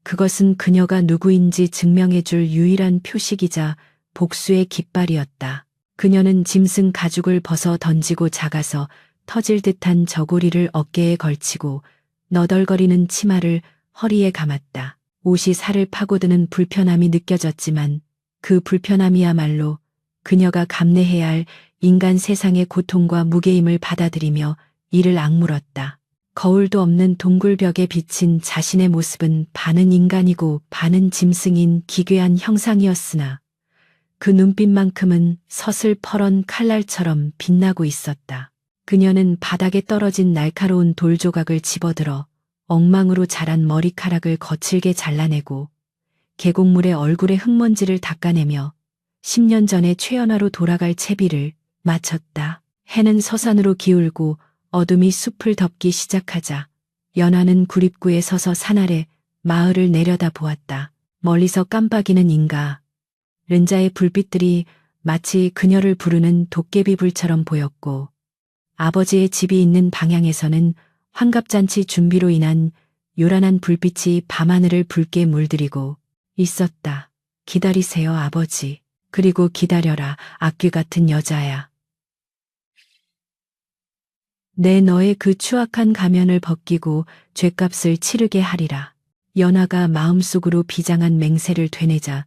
그것은 그녀가 누구인지 증명해줄 유일한 표식이자 복수의 깃발이었다. 그녀는 짐승 가죽을 벗어 던지고 작아서 터질 듯한 저고리를 어깨에 걸치고 너덜거리는 치마를 허리에 감았다. 옷이 살을 파고드는 불편함이 느껴졌지만 그 불편함이야말로 그녀가 감내해야 할 인간 세상의 고통과 무게임을 받아들이며 이를 악물었다. 거울도 없는 동굴벽에 비친 자신의 모습은 반은 인간이고 반은 짐승인 기괴한 형상이었으나 그 눈빛만큼은 서슬퍼런 칼날처럼 빛나고 있었다. 그녀는 바닥에 떨어진 날카로운 돌 조각을 집어들어 엉망으로 자란 머리카락을 거칠게 잘라내고 계곡물에 얼굴의 흙먼지를 닦아내며 10년 전에 최연화로 돌아갈 채비를 마쳤다. 해는 서산으로 기울고 어둠이 숲을 덮기 시작하자 연화는 구립구에 서서 산 아래 마을을 내려다 보았다. 멀리서 깜빡이는 인가 른자의 불빛들이 마치 그녀를 부르는 도깨비불처럼 보였고 아버지의 집이 있는 방향에서는 환갑잔치 준비로 인한 요란한 불빛이 밤하늘을 붉게 물들이고 있었다. 기다리세요, 아버지. 그리고 기다려라, 악귀 같은 여자야. 내 너의 그 추악한 가면을 벗기고 죗값을 치르게 하리라. 연화가 마음속으로 비장한 맹세를 되뇌자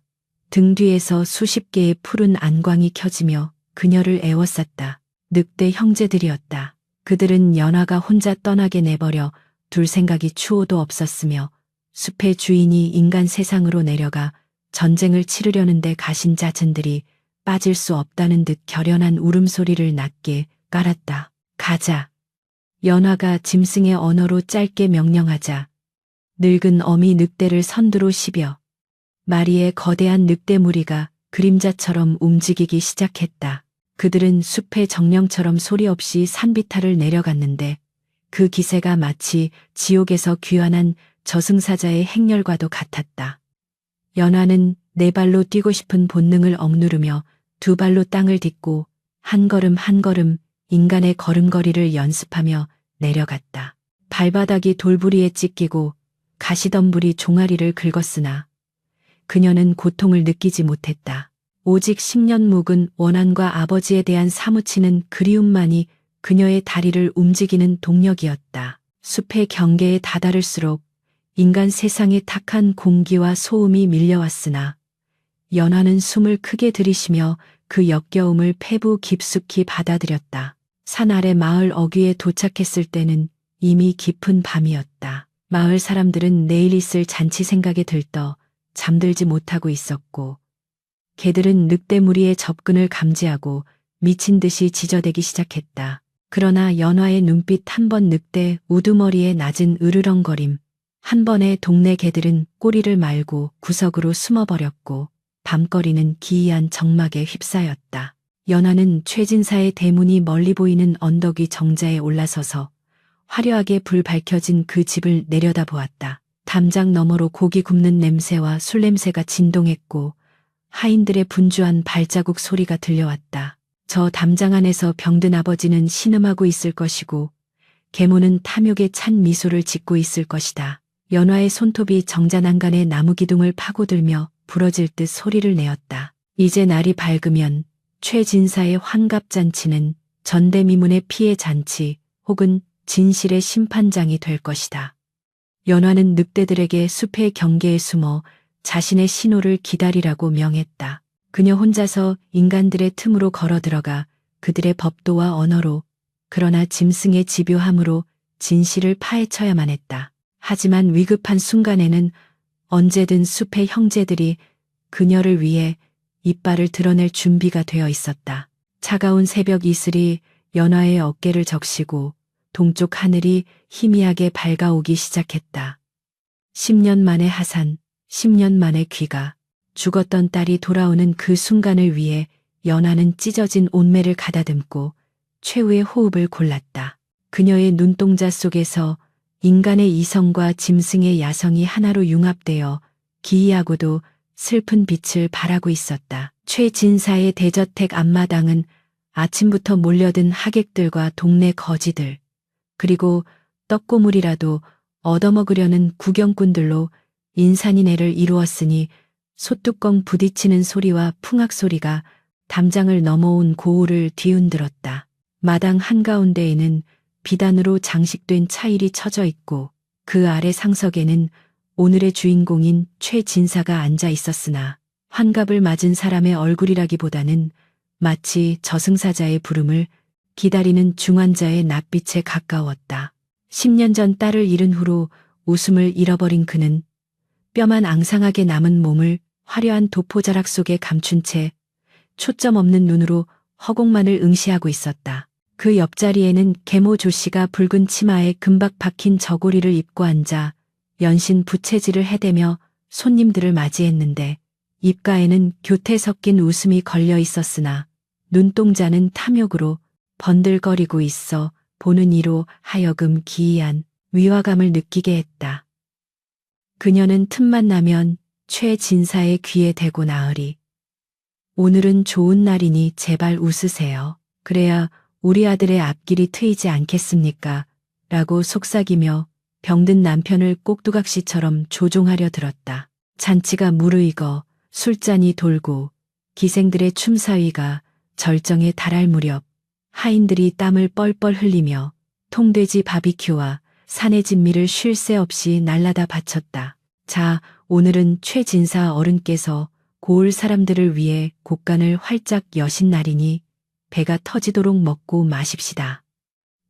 등 뒤에서 수십 개의 푸른 안광이 켜지며 그녀를 애워쌌다. 늑대 형제들이었다. 그들은 연화가 혼자 떠나게 내버려 둘 생각이 추호도 없었으며 숲의 주인이 인간 세상으로 내려가 전쟁을 치르려는데 가신 자천들이 빠질 수 없다는 듯 결연한 울음소리를 낮게 깔았다. 가자. 연화가 짐승의 언어로 짧게 명령하자 늙은 어미 늑대를 선두로 씹여 마리의 거대한 늑대 무리가 그림자처럼 움직이기 시작했다. 그들은 숲의 정령처럼 소리 없이 산비탈을 내려갔는데 그 기세가 마치 지옥에서 귀환한 저승사자의 행렬과도 같았다. 연화는 네 발로 뛰고 싶은 본능을 억누르며 두 발로 땅을 딛고 한 걸음 한 걸음 인간의 걸음걸이를 연습하며 내려갔다. 발바닥이 돌부리에 찢기고 가시덤불이 종아리를 긁었으나 그녀는 고통을 느끼지 못했다. 오직 10년 묵은 원한과 아버지에 대한 사무치는 그리움만이 그녀의 다리를 움직이는 동력이었다. 숲의 경계에 다다를수록 인간 세상의 탁한 공기와 소음이 밀려왔으나 연화는 숨을 크게 들이쉬며 그 역겨움을 패부 깊숙이 받아들였다. 산 아래 마을 어귀에 도착했을 때는 이미 깊은 밤이었다. 마을 사람들은 내일 있을 잔치 생각에 들떠 잠들지 못하고 있었고 개들은 늑대 무리의 접근을 감지하고 미친 듯이 지저대기 시작했다. 그러나 연화의 눈빛 한 번 늑대 우두머리의 낮은 으르렁거림 한 번에 동네 개들은 꼬리를 말고 구석으로 숨어버렸고 밤거리는 기이한 정막에 휩싸였다. 연화는 최진사의 대문이 멀리 보이는 언덕 위 정자에 올라서서 화려하게 불 밝혀진 그 집을 내려다보았다. 담장 너머로 고기 굽는 냄새와 술 냄새가 진동했고 하인들의 분주한 발자국 소리가 들려왔다. 저 담장 안에서 병든 아버지는 신음하고 있을 것이고 계모는 탐욕에 찬 미소를 짓고 있을 것이다. 연화의 손톱이 정자난간의 나무 기둥을 파고들며 부러질 듯 소리를 내었다. 이제 날이 밝으면 최진사의 환갑잔치는 전대미문의 피해 잔치 혹은 진실의 심판장이 될 것이다. 연화는 늑대들에게 숲의 경계에 숨어 자신의 신호를 기다리라고 명했다. 그녀 혼자서 인간들의 틈으로 걸어 들어가 그들의 법도와 언어로 그러나 짐승의 집요함으로 진실을 파헤쳐야만 했다. 하지만 위급한 순간에는 언제든 숲의 형제들이 그녀를 위해 이빨을 드러낼 준비가 되어 있었다. 차가운 새벽 이슬이 연화의 어깨를 적시고 동쪽 하늘이 희미하게 밝아오기 시작했다. 10년 만의 하산, 10년 만의 귀가, 죽었던 딸이 돌아오는 그 순간을 위해 연화는 찢어진 온매를 가다듬고 최후의 호흡을 골랐다. 그녀의 눈동자 속에서 인간의 이성과 짐승의 야성이 하나로 융합되어 기이하고도 슬픈 빛을 발하고 있었다. 최진사의 대저택 앞마당은 아침부터 몰려든 하객들과 동네 거지들, 그리고 떡고물이라도 얻어먹으려는 구경꾼들로 인산인해를 이루었으니 솥뚜껑 부딪히는 소리와 풍악 소리가 담장을 넘어온 고울을 뒤흔들었다. 마당 한가운데에는 비단으로 장식된 차일이 쳐져 있고 그 아래 상석에는 오늘의 주인공인 최진사가 앉아 있었으나 환갑을 맞은 사람의 얼굴이라기보다는 마치 저승사자의 부름을 기다리는 중환자의 낯빛에 가까웠다. 10년 전 딸을 잃은 후로 웃음을 잃어버린 그는 뼈만 앙상하게 남은 몸을 화려한 도포자락 속에 감춘 채 초점 없는 눈으로 허공만을 응시하고 있었다. 그 옆자리에는 계모 조씨가 붉은 치마에 금박 박힌 저고리를 입고 앉아 연신 부채질을 해대며 손님들을 맞이했는데 입가에는 교태 섞인 웃음이 걸려 있었으나 눈동자는 탐욕으로 번들거리고 있어 보는 이로 하여금 기이한 위화감을 느끼게 했다. 그녀는 틈만 나면 최진사의 귀에 대고 나으리. 오늘은 좋은 날이니 제발 웃으세요. 그래야 우리 아들의 앞길이 트이지 않겠습니까? 라고 속삭이며 병든 남편을 꼭두각시처럼 조종하려 들었다. 잔치가 무르익어 술잔이 돌고 기생들의 춤사위가 절정에 달할 무렵 하인들이 땀을 뻘뻘 흘리며 통돼지 바비큐와 산의 진미를 쉴 새 없이 날라다 바쳤다. 자, 오늘은 최진사 어른께서 고을 사람들을 위해 곡간을 활짝 여신 날이니 배가 터지도록 먹고 마십시다.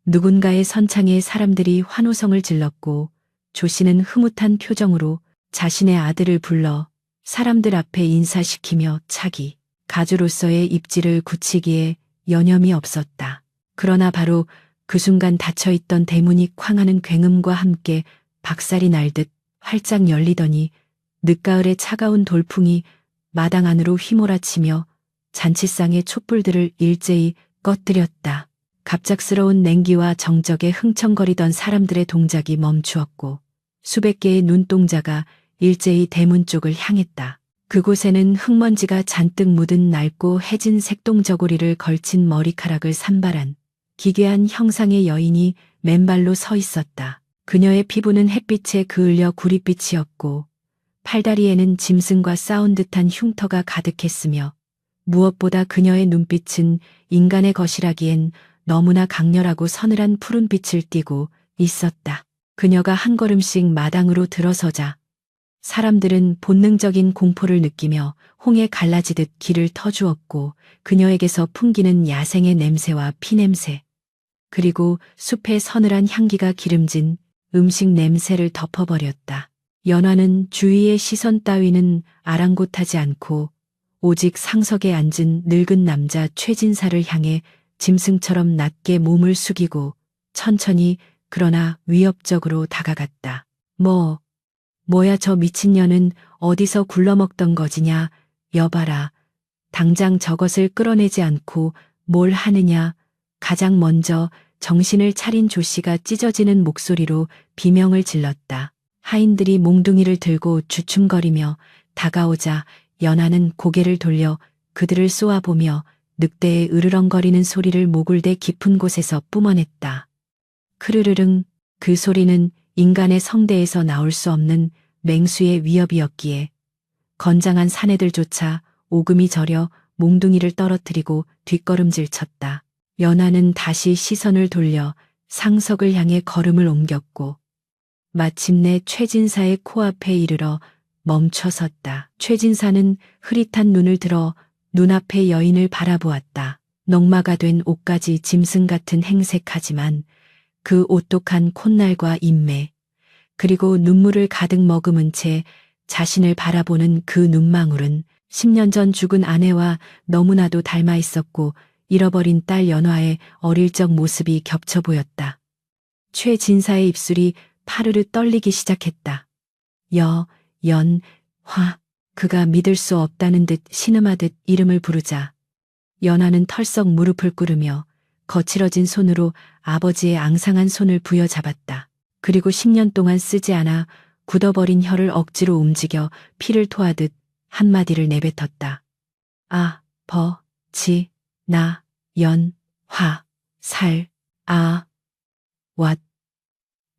누군가의 선창에 사람들이 환호성을 질렀고 조씨는 흐뭇한 표정으로 자신의 아들을 불러 사람들 앞에 인사시키며 차기 가주로서의 입지를 굳히기에 여념이 없었다. 그러나 바로 그 순간 닫혀있던 대문이 쾅 하는 굉음과 함께 박살이 날듯 활짝 열리더니 늦가을의 차가운 돌풍이 마당 안으로 휘몰아치며 잔치상의 촛불들을 일제히 꺼뜨렸다. 갑작스러운 냉기와 정적에 흥청거리던 사람들의 동작이 멈추었고 수백 개의 눈동자가 일제히 대문 쪽을 향했다. 그곳에는 흙먼지가 잔뜩 묻은 낡고 해진 색동저고리를 걸친 머리카락을 산발한 기괴한 형상의 여인이 맨발로 서 있었다. 그녀의 피부는 햇빛에 그을려 구릿빛이었고 팔다리에는 짐승과 싸운 듯한 흉터가 가득했으며 무엇보다 그녀의 눈빛은 인간의 것이라기엔 너무나 강렬하고 서늘한 푸른빛을 띠고 있었다. 그녀가 한 걸음씩 마당으로 들어서자 사람들은 본능적인 공포를 느끼며 홍해 갈라지듯 길을 터주었고 그녀에게서 풍기는 야생의 냄새와 피냄새 그리고 숲의 서늘한 향기가 기름진 음식 냄새를 덮어버렸다. 연화는 주위의 시선 따위는 아랑곳하지 않고 오직 상석에 앉은 늙은 남자 최진사를 향해 짐승처럼 낮게 몸을 숙이고 천천히 그러나 위협적으로 다가갔다. 뭐야 저 미친년은 어디서 굴러먹던 거지냐. 여봐라. 당장 저것을 끌어내지 않고 뭘 하느냐. 가장 먼저 정신을 차린 조씨가 찢어지는 목소리로 비명을 질렀다. 하인들이 몽둥이를 들고 주춤거리며 다가오자 연하는 고개를 돌려 그들을 쏘아보며 늑대의 으르렁거리는 소리를 모굴대 깊은 곳에서 뿜어냈다. 크르르릉. 그 소리는 인간의 성대에서 나올 수 없는 맹수의 위협이었기에 건장한 사내들조차 오금이 저려 몽둥이를 떨어뜨리고 뒷걸음질 쳤다. 연하는 다시 시선을 돌려 상석을 향해 걸음을 옮겼고 마침내 최진사의 코앞에 이르러 멈춰섰다. 최진사는 흐릿한 눈을 들어 눈앞의 여인을 바라보았다. 녹마가 된 옷까지 짐승 같은 행색하지만 그 오똑한 콧날과 인매 그리고 눈물을 가득 머금은 채 자신을 바라보는 그 눈망울은 10년 전 죽은 아내와 너무나도 닮아 있었고 잃어버린 딸 연화의 어릴 적 모습이 겹쳐 보였다. 최진사의 입술이 파르르 떨리기 시작했다. 화. 그가 믿을 수 없다는 듯 신음하듯 이름을 부르자 연화는 털썩 무릎을 꿇으며 거칠어진 손으로 아버지의 앙상한 손을 부여잡았다. 그리고 10년 동안 쓰지 않아 굳어버린 혀를 억지로 움직여 피를 토하듯 한마디를 내뱉었다.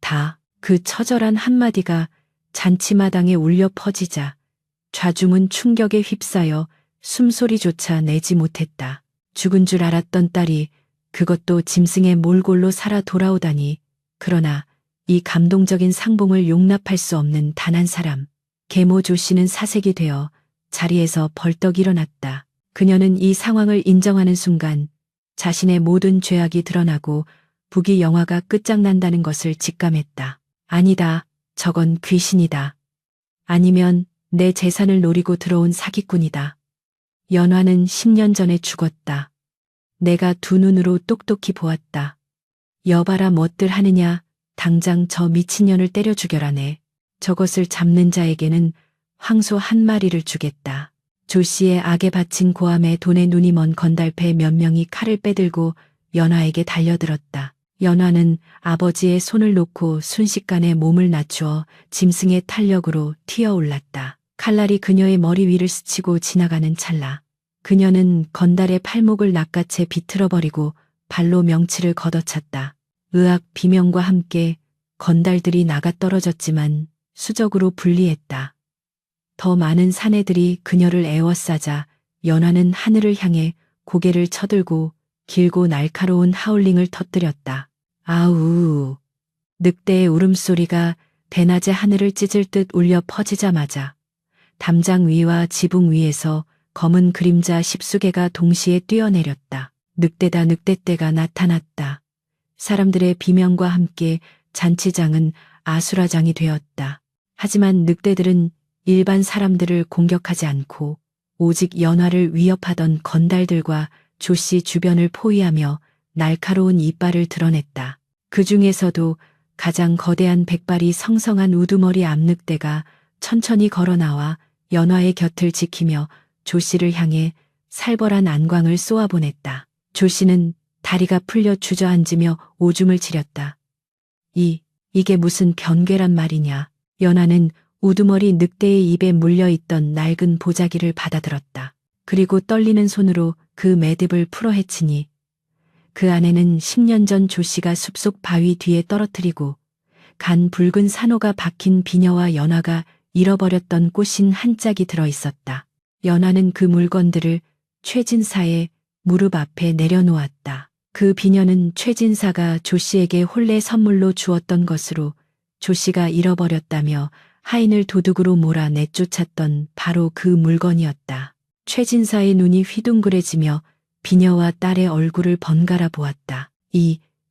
다. 그 처절한 한마디가 잔치마당에 울려 퍼지자 좌중은 충격에 휩싸여 숨소리조차 내지 못했다. 죽은 줄 알았던 딸이 그것도 짐승의 몰골로 살아 돌아오다니. 그러나 이 감동적인 상봉을 용납할 수 없는 단 한 사람. 계모 조 씨는 사색이 되어 자리에서 벌떡 일어났다. 그녀는 이 상황을 인정하는 순간 자신의 모든 죄악이 드러나고 부귀 영화가 끝장난다는 것을 직감했다. 아니다. 저건 귀신이다. 아니면 내 재산을 노리고 들어온 사기꾼이다. 연화는 10년 전에 죽었다. 내가 두 눈으로 똑똑히 보았다. 여봐라 뭣들 하느냐. 당장 저 미친년을 때려 죽여라네. 저것을 잡는 자에게는 황소 한 마리를 주겠다. 조 씨의 악에 바친 고함에 돈에 눈이 먼 건달패 몇 명이 칼을 빼들고 연화에게 달려들었다. 연화는 아버지의 손을 놓고 순식간에 몸을 낮추어 짐승의 탄력으로 튀어올랐다. 칼날이 그녀의 머리 위를 스치고 지나가는 찰나 그녀는 건달의 팔목을 낚아채 비틀어버리고 발로 명치를 걷어찼다. 의악 비명과 함께 건달들이 나가 떨어졌지만 수적으로 분리했다. 더 많은 사내들이 그녀를 에워싸자 연화는 하늘을 향해 고개를 쳐들고 길고 날카로운 하울링을 터뜨렸다. 아우. 늑대의 울음소리가 대낮에 하늘을 찢을 듯 울려 퍼지자마자 담장 위와 지붕 위에서 검은 그림자 10수개가 동시에 뛰어내렸다. 늑대다 늑대떼가 나타났다. 사람들의 비명과 함께 잔치장은 아수라장이 되었다. 하지만 늑대들은 일반 사람들을 공격하지 않고 오직 연화를 위협하던 건달들과 조씨 주변을 포위하며 날카로운 이빨을 드러냈다. 그 중에서도 가장 거대한 백발이 성성한 우두머리 암늑대가 천천히 걸어 나와 연화의 곁을 지키며 조씨를 향해 살벌한 안광을 쏘아보냈다. 조씨는 다리가 풀려 주저앉으며 오줌을 지렸다. 이게 무슨 변괴란 말이냐. 연화는 우두머리 늑대의 입에 물려있던 낡은 보자기를 받아들었다. 그리고 떨리는 손으로 그 매듭을 풀어헤치니 그 안에는 10년 전 조씨가 숲속 바위 뒤에 떨어뜨리고 간 붉은 산호가 박힌 비녀와 연화가 잃어버렸던 꽃신 한 짝이 들어있었다. 연화는 그 물건들을 최진사의 무릎 앞에 내려놓았다. 그 비녀는 최진사가 조씨에게 혼례 선물로 주었던 것으로 조씨가 잃어버렸다며 하인을 도둑으로 몰아 내쫓았던 바로 그 물건이었다. 최진사의 눈이 휘둥그레지며 비녀와 딸의 얼굴을 번갈아 보았다.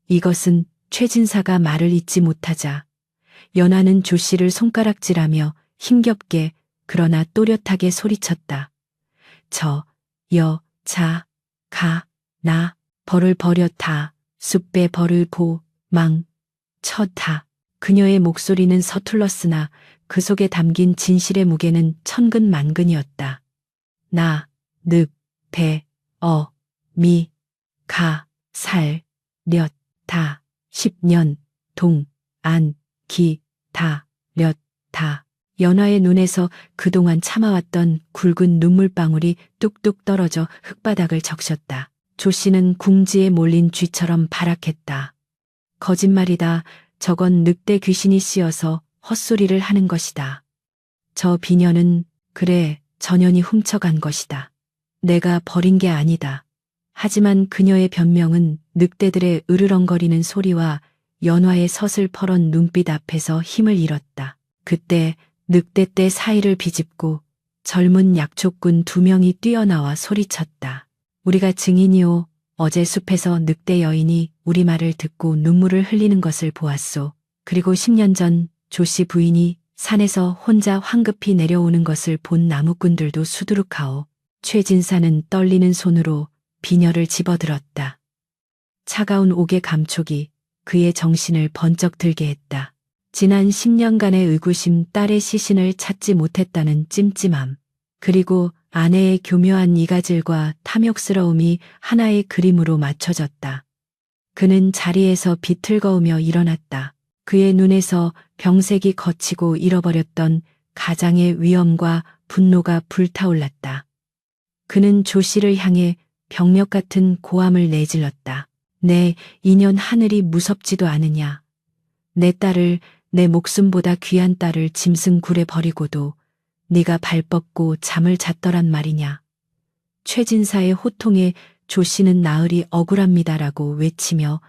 이것은 최진사가 말을 잇지 못하자 연화는 조씨를 손가락질하며 힘겹게 그러나 또렷하게 소리쳤다. 벌을 버렸다. 숲에 벌을 쳤다. 그녀의 목소리는 서툴렀으나 그 속에 담긴 진실의 무게는 천근만근이었다. 다 10년 기다렸다. 연화의 눈에서 그동안 참아왔던 굵은 눈물방울이 뚝뚝 떨어져 흙바닥을 적셨다. 조씨는 궁지에 몰린 쥐처럼 발악했다. 거짓말이다. 저건 늑대 귀신이 씌어서 헛소리를 하는 것이다. 저 비녀는 그래 전연이 훔쳐간 것이다. 내가 버린 게 아니다. 하지만 그녀의 변명은 늑대들의 으르렁거리는 소리와 연화의 서슬퍼런 눈빛 앞에서 힘을 잃었다. 그때 늑대떼 사이를 비집고 젊은 약초꾼 2명이 뛰어나와 소리쳤다. 우리가 증인이오. 어제 숲에서 늑대 여인이 우리 말을 듣고 눈물을 흘리는 것을 보았소. 그리고 10년 전 조씨 부인이 산에서 혼자 황급히 내려오는 것을 본 나무꾼들도 수두룩하오. 최진사는 떨리는 손으로 비녀를 집어들었다. 차가운 옥의 감촉이 그의 정신을 번쩍 들게 했다. 지난 10년간의 의구심, 딸의 시신을 찾지 못했다는 찜찜함, 그리고 아내의 교묘한 이가질과 탐욕스러움이 하나의 그림으로 맞춰졌다. 그는 자리에서 비틀거우며 일어났다. 그의 눈에서 병색이 거치고 잃어버렸던 가장의 위엄과 분노가 불타올랐다. 그는 조씨를 향해 병력 같은 고함을 내질렀다. 내 인연 하늘이 무섭지도 않으냐. 내 딸을, 내 목숨보다 귀한 딸을 짐승 굴에 버리고도 네가 발 뻗고 잠을 잤더란 말이냐. 최진사의 호통에 조 씨는 나으리 억울합니다라고 외치며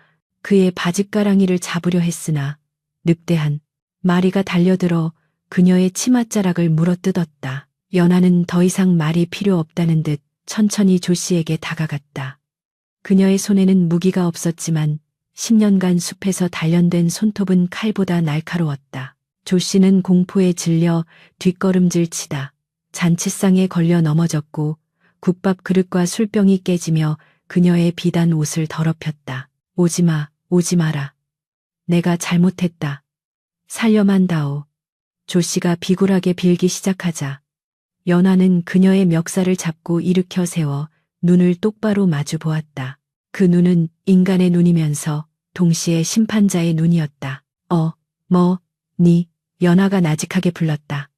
그의 바짓가랑이를 잡으려 했으나 늑대한 마리가 달려들어 그녀의 치맛자락을 물어뜯었다. 연하는 더 이상 말이 필요 없다는 듯 천천히 조 씨에게 다가갔다. 그녀의 손에는 무기가 없었지만 10년간 숲에서 단련된 손톱은 칼보다 날카로웠다. 조 씨는 공포에 질려 뒷걸음질 치다 잔치상에 걸려 넘어졌고 국밥 그릇과 술병이 깨지며 그녀의 비단 옷을 더럽혔다. 오지마, 오지 마라. 내가 잘못했다. 살려만 다오. 조 씨가 비굴하게 빌기 시작하자 연하는 그녀의 멱살을 잡고 일으켜 세워 눈을 똑바로 마주 보았다. 그 눈은 인간의 눈이면서 동시에 심판자의 눈이었다. 니, 연하가 나직하게 불렀다.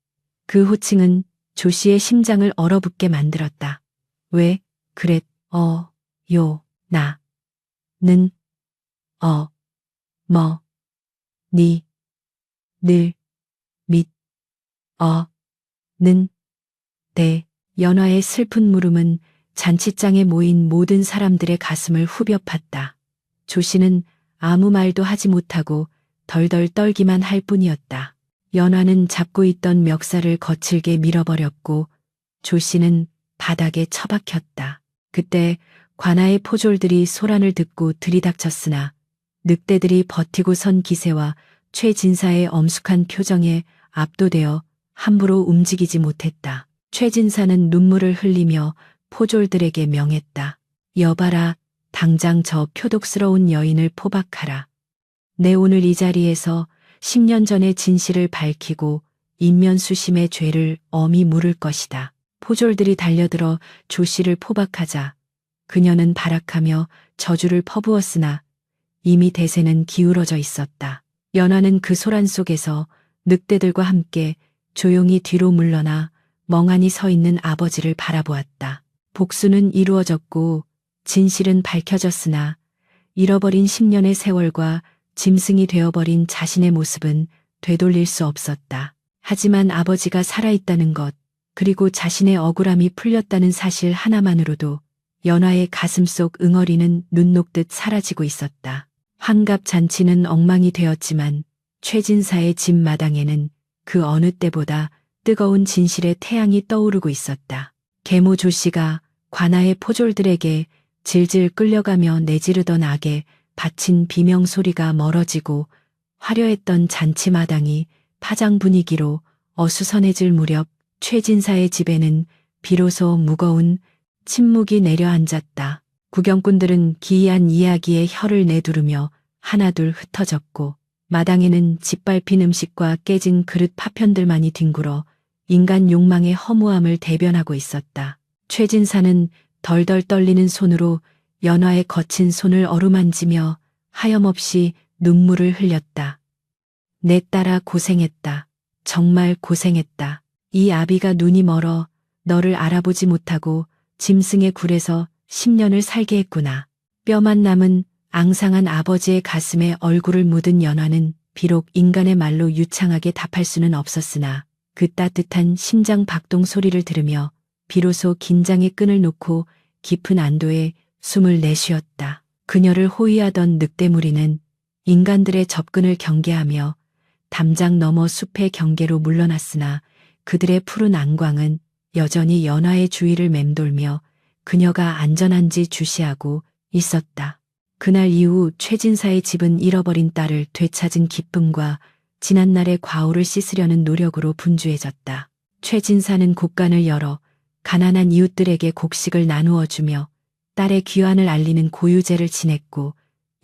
그 호칭은 조 씨의 심장을 얼어붙게 만들었다. 왜, 그랬, 는, 니, 늘, 밑, 는, 대. 연하의 슬픈 물음은 잔치장에 모인 모든 사람들의 가슴을 후벼 팠다. 조 씨는 아무 말도 하지 못하고 덜덜 떨기만 할 뿐이었다. 연하는 잡고 있던 멱살을 거칠게 밀어버렸고 조 씨는 바닥에 처박혔다. 그때 관아의 포졸들이 소란을 듣고 들이닥쳤으나 늑대들이 버티고 선 기세와 최진사의 엄숙한 표정에 압도되어 함부로 움직이지 못했다. 최진사는 눈물을 흘리며 포졸들에게 명했다. 여봐라, 당장 저 표독스러운 여인을 포박하라. 내 오늘 이 자리에서 10년 전의 진실을 밝히고 인면수심의 죄를 엄히 물을 것이다. 포졸들이 달려들어 조 씨를 포박하자 그녀는 발악하며 저주를 퍼부었으나 이미 대세는 기울어져 있었다. 연하는 그 소란 속에서 늑대들과 함께 조용히 뒤로 물러나 멍하니 서 있는 아버지를 바라보았다. 복수는 이루어졌고 진실은 밝혀졌으나 잃어버린 10년의 세월과 짐승이 되어버린 자신의 모습은 되돌릴 수 없었다. 하지만 아버지가 살아있다는 것, 그리고 자신의 억울함이 풀렸다는 사실 하나만으로도 연하의 가슴속 응어리는 눈 녹듯 사라지고 있었다. 환갑 잔치는 엉망이 되었지만 최진사의 집 마당에는 그 어느 때보다 뜨거운 진실의 태양이 떠오르고 있었다. 계모 조 씨가 관아의 포졸들에게 질질 끌려가며 내지르던 악에 바친 비명 소리가 멀어지고 화려했던 잔치마당이 파장 분위기로 어수선해질 무렵 최진사의 집에는 비로소 무거운 침묵이 내려앉았다. 구경꾼들은 기이한 이야기에 혀를 내두르며 하나둘 흩어졌고 마당에는 짓밟힌 음식과 깨진 그릇 파편들만이 뒹굴어 인간 욕망의 허무함을 대변하고 있었다. 최진사는 덜덜 떨리는 손으로 연화의 거친 손을 어루만지며 하염없이 눈물을 흘렸다. 내 딸아 고생했다. 정말 고생했다. 이 아비가 눈이 멀어 너를 알아보지 못하고 짐승의 굴에서 10년을 살게 했구나. 뼈만 남은 앙상한 아버지의 가슴에 얼굴을 묻은 연화는 비록 인간의 말로 유창하게 답할 수는 없었으나 그 따뜻한 심장 박동 소리를 들으며 비로소 긴장의 끈을 놓고 깊은 안도에 숨을 내쉬었다. 그녀를 호위하던 늑대무리는 인간들의 접근을 경계하며 담장 너머 숲의 경계로 물러났으나 그들의 푸른 안광은 여전히 연화의 주위를 맴돌며 그녀가 안전한지 주시하고 있었다. 그날 이후 최진사의 집은 잃어버린 딸을 되찾은 기쁨과 지난날의 과오를 씻으려는 노력으로 분주해졌다. 최진사는 곡간을 열어 가난한 이웃들에게 곡식을 나누어 주며 딸의 귀환을 알리는 고유제를 지냈고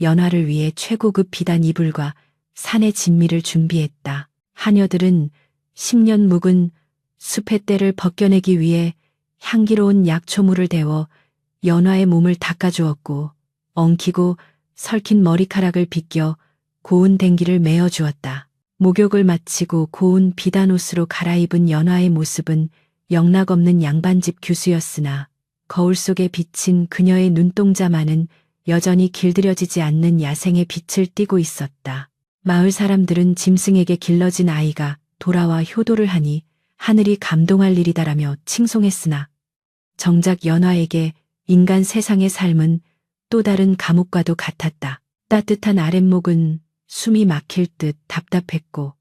연화를 위해 최고급 비단 이불과 산의 진미를 준비했다. 하녀들은 10년 묵은 숲의 때를 벗겨내기 위해 향기로운 약초물을 데워 연화의 몸을 닦아주었고 엉키고 설킨 머리카락을 빗겨 고운 댕기를 메어주었다. 목욕을 마치고 고운 비단옷으로 갈아입은 연화의 모습은 영락없는 양반집 규수였으나 거울 속에 비친 그녀의 눈동자만은 여전히 길들여지지 않는 야생의 빛을 띠고 있었다. 마을 사람들은 짐승에게 길러진 아이가 돌아와 효도를 하니 하늘이 감동할 일이다라며 칭송했으나 정작 연화에게 인간 세상의 삶은 또 다른 감옥과도 같았다. 따뜻한 아랫목은 숨이 막힐 듯 답답했고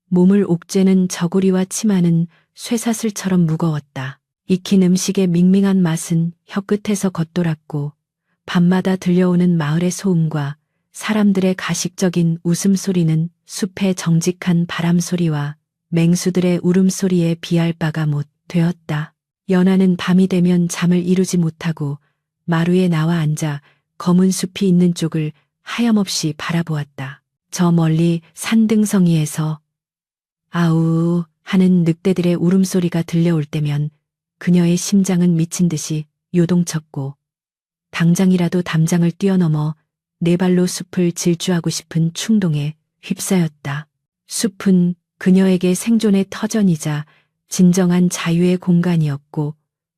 몸을 옥죄는 저고리와 치마는 쇠사슬처럼 무거웠다. 익힌 음식의 밍밍한 맛은 혀끝에서 겉돌았고 밤마다 들려오는 마을의 소음과 사람들의 가식적인 웃음소리는 숲의 정직한 바람소리와 맹수들의 울음소리에 비할 바가 못 되었다. 연하는 밤이 되면 잠을 이루지 못하고 마루에 나와 앉아 검은 숲이 있는 쪽을 하염없이 바라보았다. 저 멀리 산등성이에서 아우 하는 늑대들의 울음소리가 들려올 때면 그녀의 심장은 미친 듯이 요동쳤고 당장이라도 담장을 뛰어넘어 네 발로 숲을 질주하고 싶은 충동에 휩싸였다. 숲은 그녀에게 생존의 터전이자 진정한 자유의 공간이었고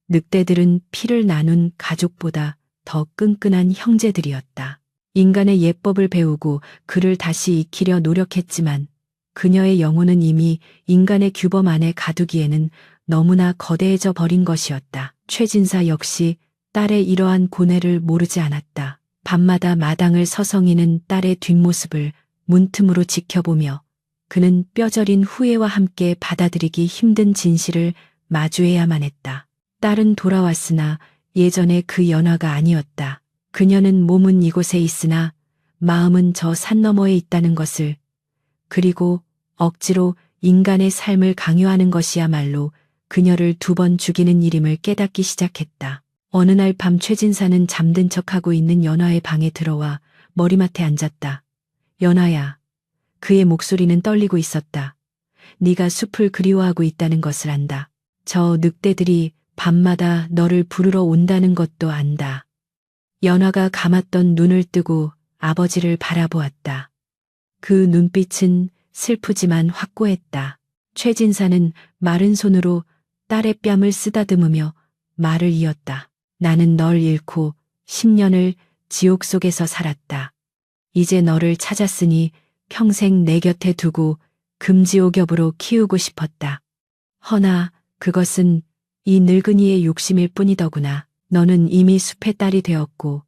늑대들은 피를 나눈 가족보다 더 끈끈한 형제들이었다. 인간의 예법을 배우고 그를 다시 익히려 노력했지만 그녀의 영혼은 이미 인간의 규범 안에 가두기에는 너무나 거대해져 버린 것이었다. 최진사 역시 딸의 이러한 고뇌를 모르지 않았다. 밤마다 마당을 서성이는 딸의 뒷모습을 문틈으로 지켜보며 그는 뼈저린 후회와 함께 받아들이기 힘든 진실을 마주해야만 했다. 딸은 돌아왔으나 예전의 그 연화가 아니었다. 그녀는 몸은 이곳에 있으나 마음은 저 산 너머에 있다는 것을, 그리고 억지로 인간의 삶을 강요하는 것이야말로 그녀를 2번 죽이는 일임을 깨닫기 시작했다. 어느 날 밤 최진사는 잠든 척하고 있는 연화의 방에 들어와 머리맡에 앉았다. 연화야. 그의 목소리는 떨리고 있었다. 네가 숲을 그리워하고 있다는 것을 안다. 저 늑대들이 밤마다 너를 부르러 온다는 것도 안다. 연화가 감았던 눈을 뜨고 아버지를 바라보았다. 그 눈빛은 슬프지만 확고했다. 최진사는 마른 손으로 딸의 뺨을 쓰다듬으며 말을 이었다. 나는 널 잃고 10년을 지옥 속에서 살았다. 이제 너를 찾았으니 평생 내 곁에 두고 금지옥엽으로 키우고 싶었다. 허나 그것은 이 늙은이의 욕심일 뿐이더구나. 너는 이미 숲의 딸이 되었고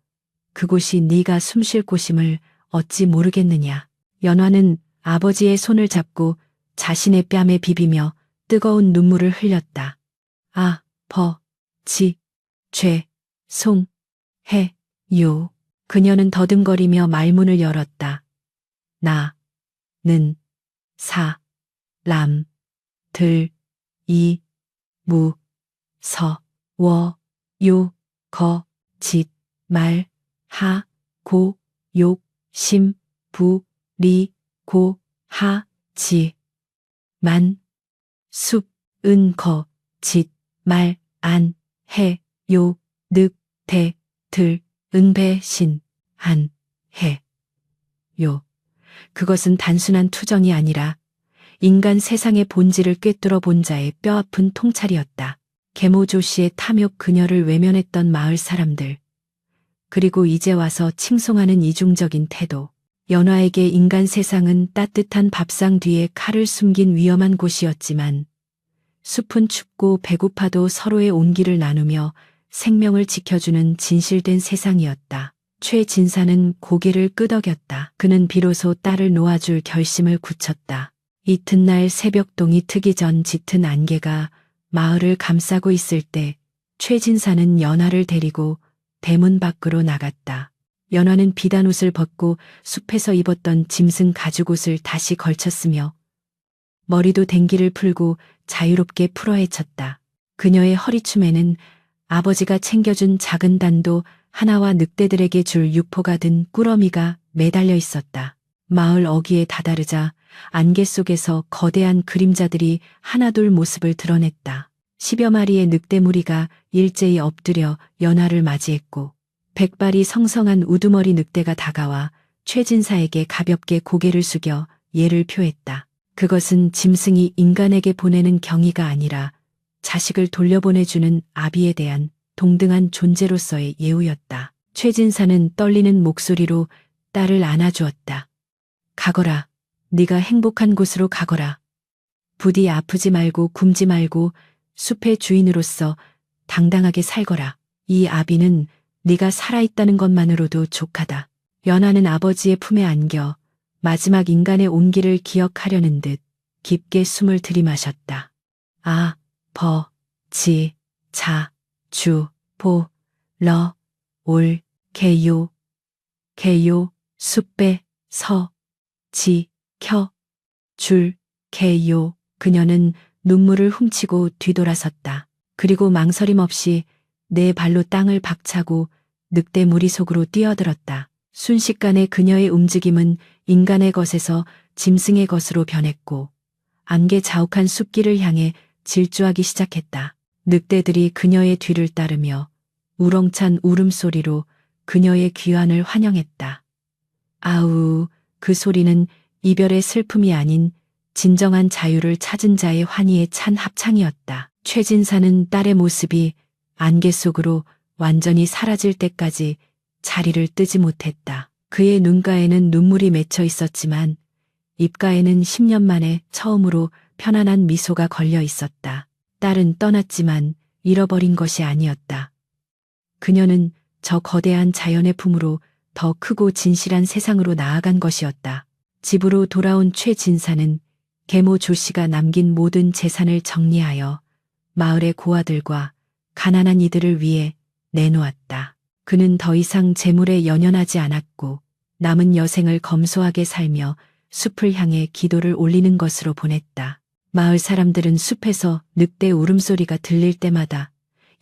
그곳이 네가 숨쉴 곳임을 어찌 모르겠느냐. 연화는 아버지의 손을 잡고 자신의 뺨에 비비며 뜨거운 눈물을 흘렸다. 아, 요. 그녀는 더듬거리며 말문을 열었다. 나는 사람들이 거짓말하고 욕심 부리고 하지만 숲은 거짓말 안 해요. 늑대들은 배신 안 해요. 그것은 단순한 투정이 아니라 인간 세상의 본질을 꿰뚫어 본 자의 뼈아픈 통찰이었다. 계모조 씨의 탐욕 그녀를 외면했던 마을 사람들, 그리고 이제 와서 칭송하는 이중적인 태도. 연화에게 인간 세상은 따뜻한 밥상 뒤에 칼을 숨긴 위험한 곳이었지만 숲은 춥고 배고파도 서로의 온기를 나누며 생명을 지켜주는 진실된 세상이었다. 최진사는 고개를 끄덕였다. 그는 비로소 딸을 놓아줄 결심을 굳혔다. 이튿날 새벽동이 트기 전 짙은 안개가 마을을 감싸고 있을 때 최진사는 연화를 데리고 대문 밖으로 나갔다. 연화는 비단 옷을 벗고 숲에서 입었던 짐승 가죽옷을 다시 걸쳤으며 머리도 댕기를 풀고 자유롭게 풀어헤쳤다. 그녀의 허리춤에는 아버지가 챙겨준 작은 단도 하나와 늑대들에게 줄 유포가 든 꾸러미가 매달려 있었다. 마을 어귀에 다다르자 안개 속에서 거대한 그림자들이 하나둘 모습을 드러냈다. 10여 마리의 늑대 무리가 일제히 엎드려 연화를 맞이했고 백발이 성성한 우두머리 늑대가 다가와 최진사에게 가볍게 고개를 숙여 예를 표했다. 그것은 짐승이 인간에게 보내는 경의가 아니라 자식을 돌려보내주는 아비에 대한 동등한 존재로서의 예우였다. 최진사는 떨리는 목소리로 딸을 안아주었다. 가거라. 네가 행복한 곳으로 가거라. 부디 아프지 말고 굶지 말고 숲의 주인으로서 당당하게 살거라. 이 아비는 네가 살아있다는 것만으로도 족하다. 연하는 아버지의 품에 안겨 마지막 인간의 온기를 기억하려는 듯 깊게 숨을 들이마셨다. 아, 버, 지, 자, 주, 보, 러, 올, 개요, 개요, 숫배, 서, 지, 켜, 줄, 개요. 그녀는 눈물을 훔치고 뒤돌아섰다. 그리고 망설임 없이 네 발로 땅을 박차고 늑대 무리 속으로 뛰어들었다. 순식간에 그녀의 움직임은 인간의 것에서 짐승의 것으로 변했고 안개 자욱한 숲길을 향해 질주하기 시작했다. 늑대들이 그녀의 뒤를 따르며 우렁찬 울음소리로 그녀의 귀환을 환영했다. 아우, 그 소리는 이별의 슬픔이 아닌 진정한 자유를 찾은 자의 환희에 찬 합창이었다. 최진사는 딸의 모습이 안개 속으로 완전히 사라질 때까지 자리를 뜨지 못했다. 그의 눈가에는 눈물이 맺혀 있었지만 입가에는 10년 만에 처음으로 편안한 미소가 걸려 있었다. 딸은 떠났지만 잃어버린 것이 아니었다. 그녀는 저 거대한 자연의 품으로 더 크고 진실한 세상으로 나아간 것이었다. 집으로 돌아온 최진사는 계모 조씨가 남긴 모든 재산을 정리하여 마을의 고아들과 가난한 이들을 위해 내놓았다. 그는 더 이상 재물에 연연하지 않았고 남은 여생을 검소하게 살며 숲을 향해 기도를 올리는 것으로 보냈다. 마을 사람들은 숲에서 늑대 울음소리가 들릴 때마다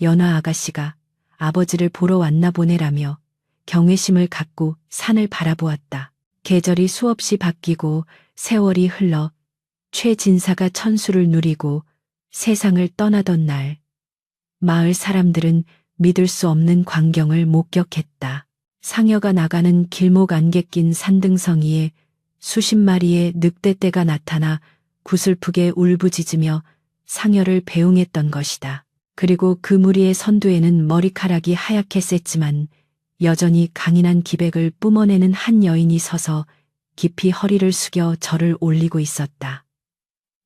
연화 아가씨가 아버지를 보러 왔나 보네라며 경외심을 갖고 산을 바라보았다. 계절이 수없이 바뀌고 세월이 흘러 최진사가 천수를 누리고 세상을 떠나던 날, 마을 사람들은 믿을 수 없는 광경을 목격했다. 상여가 나가는 길목 안개 낀 산등성 위에 수십 마리의 늑대떼가 나타나 구슬프게 울부짖으며 상여를 배웅했던 것이다. 그리고 그 무리의 선두에는 머리카락이 하얗게 셌지만 여전히 강인한 기백을 뿜어내는 한 여인이 서서 깊이 허리를 숙여 절을 올리고 있었다.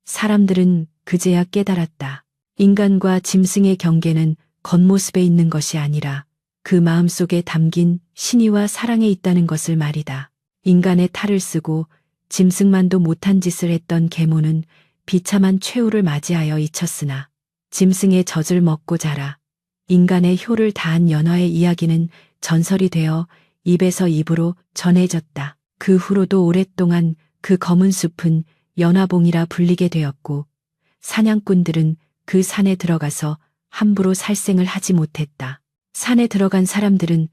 사람들은 그제야 깨달았다. 인간과 짐승의 경계는 겉모습에 있는 것이 아니라 그 마음속에 담긴 신의와 사랑에 있다는 것을 말이다. 인간의 탈을 쓰고 짐승만도 못한 짓을 했던 계모는 비참한 최후를 맞이하여 잊혔으나 짐승의 젖을 먹고 자라 인간의 효를 다한 연화의 이야기는 전설이 되어 입에서 입으로 전해졌다. 그 후로도 오랫동안 그 검은 숲은 연화봉이라 불리게 되었고 사냥꾼들은 그 산에 들어가서 함부로 살생을 하지 못했다. 산에 들어간 사람들은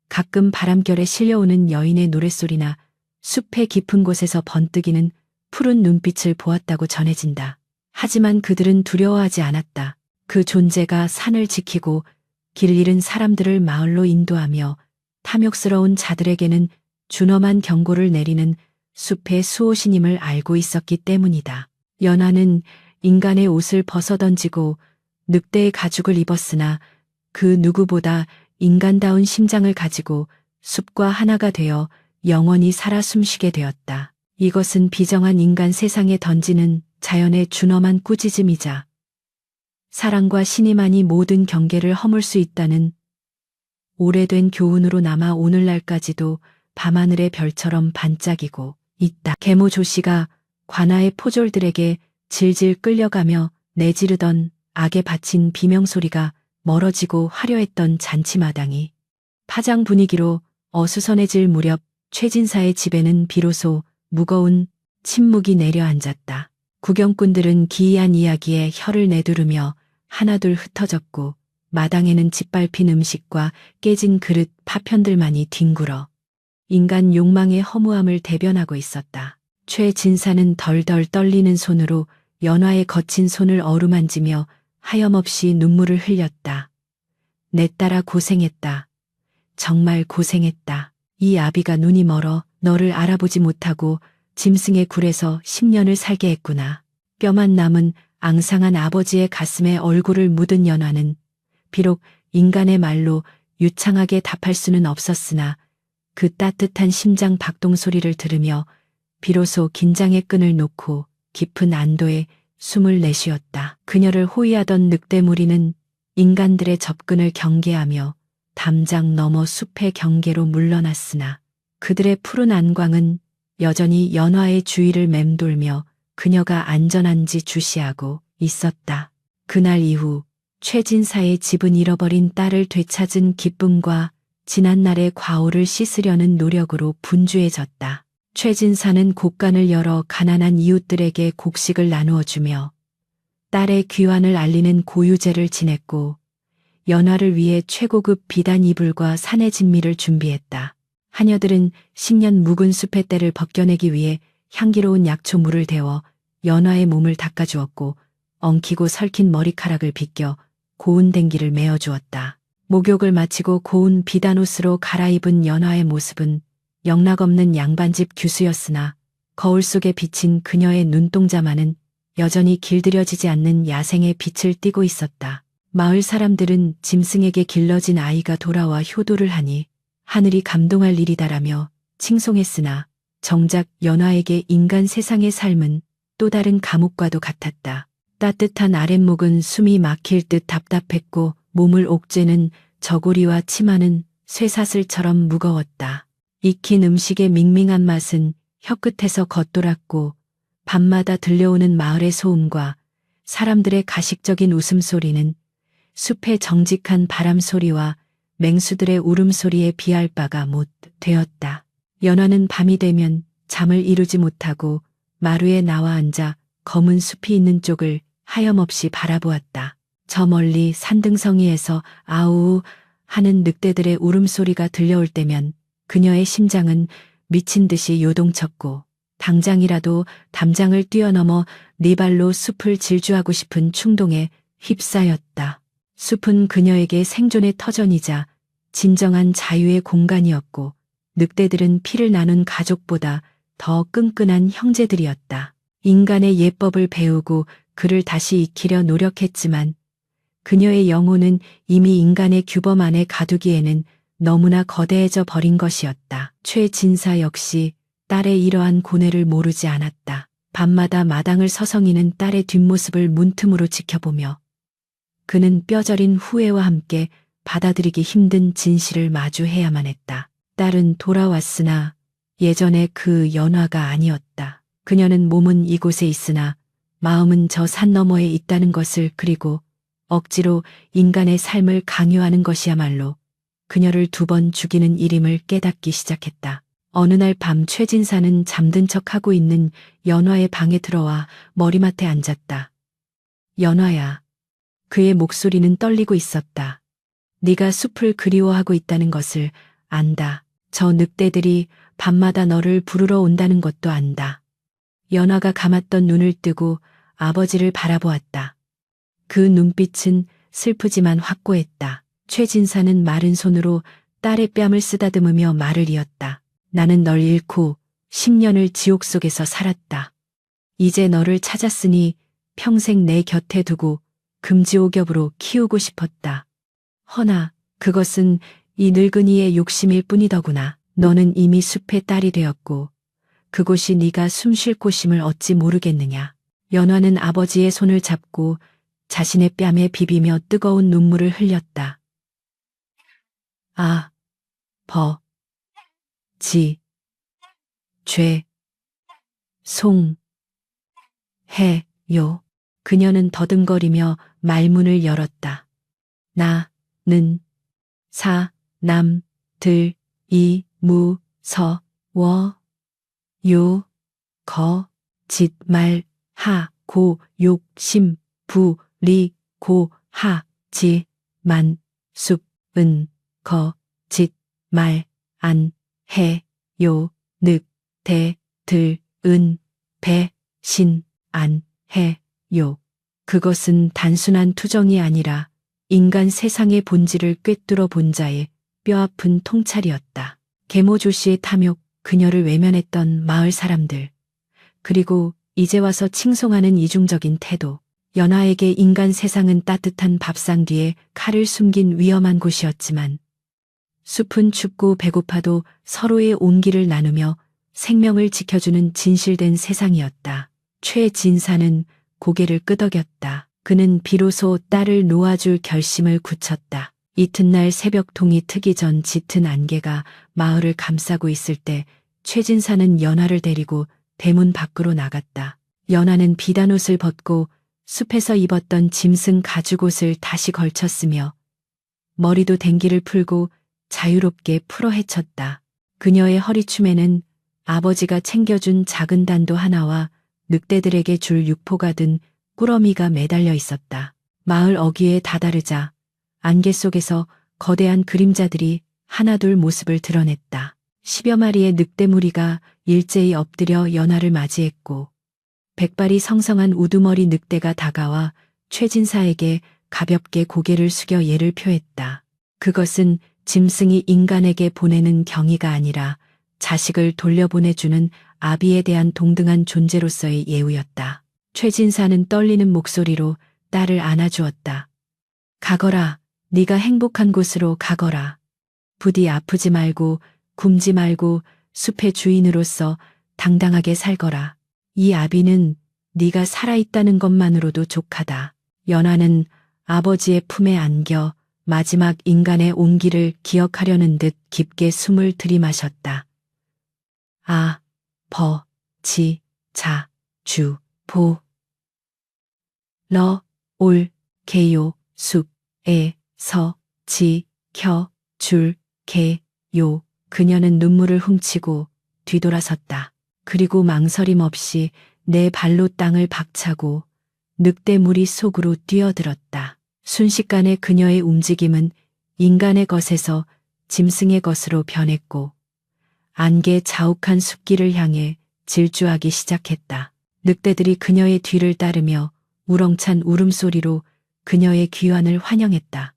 가끔 바람결에 실려오는 여인의 노랫소리나 숲의 깊은 곳에서 번뜩이는 푸른 눈빛을 보았다고 전해진다. 하지만 그들은 두려워하지 않았다. 그 존재가 산을 지키고 길 잃은 사람들을 마을로 인도하며 탐욕스러운 자들에게는 준엄한 경고를 내리는 숲의 수호신임을 알고 있었기 때문이다. 연화는 인간의 옷을 벗어던지고 늑대의 가죽을 입었으나 그 누구보다 인간다운 심장을 가지고 숲과 하나가 되어 영원히 살아 숨쉬게 되었다. 이것은 비정한 인간 세상에 던지는 자연의 준엄한 꾸짖음이자 사랑과 신의만이 모든 경계를 허물 수 있다는 오래된 교훈으로 남아 오늘날까지도 밤하늘의 별처럼 반짝이고 있다. 계모 조씨가 관아의 포졸들에게 질질 끌려가며 내지르던 악에 바친 비명소리가 멀어지고 화려했던 잔치마당이 파장 분위기로 어수선해질 무렵 최진사의 집에는 비로소 무거운 침묵이 내려앉았다. 구경꾼들은 기이한 이야기에 혀를 내두르며 하나둘 흩어졌고 마당에는 짓밟힌 음식과 깨진 그릇 파편들만이 뒹굴어 인간 욕망의 허무함을 대변하고 있었다. 최진사는 덜덜 떨리는 손으로 연화의 거친 손을 어루만지며 하염없이 눈물을 흘렸다. 내 딸아 고생했다. 정말 고생했다. 이 아비가 눈이 멀어 너를 알아보지 못하고 짐승의 굴에서 10년을 살게 했구나. 뼈만 남은 앙상한 아버지의 가슴에 얼굴을 묻은 연화는 비록 인간의 말로 유창하게 답할 수는 없었으나 그 따뜻한 심장 박동 소리를 들으며 비로소 긴장의 끈을 놓고 깊은 안도의 숨을 내쉬었다. 그녀를 호위하던 늑대 무리는 인간들의 접근을 경계하며 담장 너머 숲의 경계로 물러났으나 그들의 푸른 안광은 여전히 연화의 주위를 맴돌며 그녀가 안전한지 주시하고 있었다. 그날 이후 최진사의 집은 잃어버린 딸을 되찾은 기쁨과 지난날의 과오를 씻으려는 노력으로 분주해졌다. 최진사는 곳간을 열어 가난한 이웃들에게 곡식을 나누어 주며 딸의 귀환을 알리는 고유제를 지냈고 연화를 위해 최고급 비단 이불과 산의 진미를 준비했다. 하녀들은 10년 묵은 숲의 때를 벗겨내기 위해 향기로운 약초물을 데워 연화의 몸을 닦아주었고 엉키고 설킨 머리카락을 빗겨 고운 댕기를 메어주었다. 목욕을 마치고 고운 비단옷으로 갈아입은 연화의 모습은 영락없는 양반집 규수였으나 거울 속에 비친 그녀의 눈동자만은 여전히 길들여지지 않는 야생의 빛을 띠고 있었다. 마을 사람들은 짐승에게 길러진 아이가 돌아와 효도를 하니 하늘이 감동할 일이다라며 칭송했으나 정작 연화에게 인간 세상의 삶은 또 다른 감옥과도 같았다. 따뜻한 아랫목은 숨이 막힐 듯 답답했고 몸을 옥죄는 저고리와 치마는 쇠사슬처럼 무거웠다. 익힌 음식의 밍밍한 맛은 혀끝에서 겉돌았고 밤마다 들려오는 마을의 소음과 사람들의 가식적인 웃음소리는 숲의 정직한 바람소리와 맹수들의 울음소리에 비할 바가 못 되었다. 연화는 밤이 되면 잠을 이루지 못하고 마루에 나와 앉아 검은 숲이 있는 쪽을 하염없이 바라보았다. 저 멀리 산등성이에서 아우 하는 늑대들의 울음소리가 들려올 때면 그녀의 심장은 미친 듯이 요동쳤고 당장이라도 담장을 뛰어넘어 네 발로 숲을 질주하고 싶은 충동에 휩싸였다. 숲은 그녀에게 생존의 터전이자 진정한 자유의 공간이었고 늑대들은 피를 나눈 가족보다 더 끈끈한 형제들이었다. 인간의 예법을 배우고 그를 다시 익히려 노력했지만 그녀의 영혼은 이미 인간의 규범 안에 가두기에는 너무나 거대해져 버린 것이었다. 최진사 역시 딸의 이러한 고뇌를 모르지 않았다. 밤마다 마당을 서성이는 딸의 뒷모습을 문틈으로 지켜보며 그는 뼈저린 후회와 함께 받아들이기 힘든 진실을 마주해야만 했다. 딸은 돌아왔으나 예전의 그 연화가 아니었다. 그녀는 몸은 이곳에 있으나 마음은 저 산 너머에 있다는 것을, 그리고 억지로 인간의 삶을 강요하는 것이야말로 그녀를 2번 죽이는 일임을 깨닫기 시작했다. 어느 날 밤 최진사는 잠든 척하고 있는 연화의 방에 들어와 머리맡에 앉았다. 연화야. 그의 목소리는 떨리고 있었다. 네가 숲을 그리워하고 있다는 것을 안다. 저 늑대들이 밤마다 너를 부르러 온다는 것도 안다. 연화가 감았던 눈을 뜨고 아버지를 바라보았다. 그 눈빛은 슬프지만 확고했다. 최진사는 마른 손으로 딸의 뺨을 쓰다듬으며 말을 이었다. 나는 널 잃고 10년을 지옥 속에서 살았다. 이제 너를 찾았으니 평생 내 곁에 두고 금지옥엽으로 키우고 싶었다. 허나 그것은 이 늙은이의 욕심일 뿐이더구나. 너는 이미 숲의 딸이 되었고 그곳이 네가 숨 쉴 곳임을 어찌 모르겠느냐. 연화는 아버지의 손을 잡고 자신의 뺨에 비비며 뜨거운 눈물을 흘렸다. 아, 버, 지, 죄, 송, 해, 요. 그녀는 더듬거리며 말문을 열었다. 나는 사, 남, 들, 이, 무, 서, 워, 요, 거, 짓, 말, 하, 고, 욕, 심, 부, 리, 고, 하, 지, 만, 숲, 은, 거, 짓, 말, 안, 해, 요, 늑, 대, 들, 은, 배, 신, 안, 해, 요. 그것은 단순한 투정이 아니라 인간 세상의 본질을 꿰뚫어 본 자의 뼈아픈 통찰이었다. 계모조 씨의 탐욕, 그녀를 외면했던 마을 사람들, 그리고 이제 와서 칭송하는 이중적인 태도. 연화에게 인간 세상은 따뜻한 밥상 뒤에 칼을 숨긴 위험한 곳이었지만 숲은 춥고 배고파도 서로의 온기를 나누며 생명을 지켜주는 진실된 세상이었다. 최진사는 고개를 끄덕였다. 그는 비로소 딸을 놓아줄 결심을 굳혔다. 이튿날 새벽동이 트기 전 짙은 안개가 마을을 감싸고 있을 때 최진사는 연화를 데리고 대문 밖으로 나갔다. 연화는 비단옷을 벗고 숲에서 입었던 짐승 가죽옷을 다시 걸쳤으며 머리도 댕기를 풀고 자유롭게 풀어 헤쳤다. 그녀의 허리춤에는 아버지가 챙겨준 작은 단도 하나와 늑대들에게 줄 육포가 든 꾸러미가 매달려 있었다. 마을 어귀에 다다르자 안개 속에서 거대한 그림자들이 하나둘 모습을 드러냈다. 10여 마리의 늑대 무리가 일제히 엎드려 연화를 맞이했고 백발이 성성한 우두머리 늑대가 다가와 최진사에게 가볍게 고개를 숙여 예를 표했다. 그것은 짐승이 인간에게 보내는 경의가 아니라 자식을 돌려보내주는 아비에 대한 동등한 존재로서의 예우였다. 최진사는 떨리는 목소리로 딸을 안아주었다. 가거라. 네가 행복한 곳으로 가거라. 부디 아프지 말고 굶지 말고 숲의 주인으로서 당당하게 살거라. 이 아비는 네가 살아있다는 것만으로도 족하다. 연화는 아버지의 품에 안겨 마지막 인간의 온기를 기억하려는 듯 깊게 숨을 들이마셨다. 아, 버, 지, 자, 주, 보, 러, 올, 개요, 숲, 에, 서, 지, 켜, 줄, 개, 요. 그녀는 눈물을 훔치고 뒤돌아섰다. 그리고 망설임 없이 내 발로 땅을 박차고 늑대 무리 속으로 뛰어들었다. 순식간에 그녀의 움직임은 인간의 것에서 짐승의 것으로 변했고 안개 자욱한 숲길을 향해 질주하기 시작했다. 늑대들이 그녀의 뒤를 따르며 우렁찬 울음소리로 그녀의 귀환을 환영했다.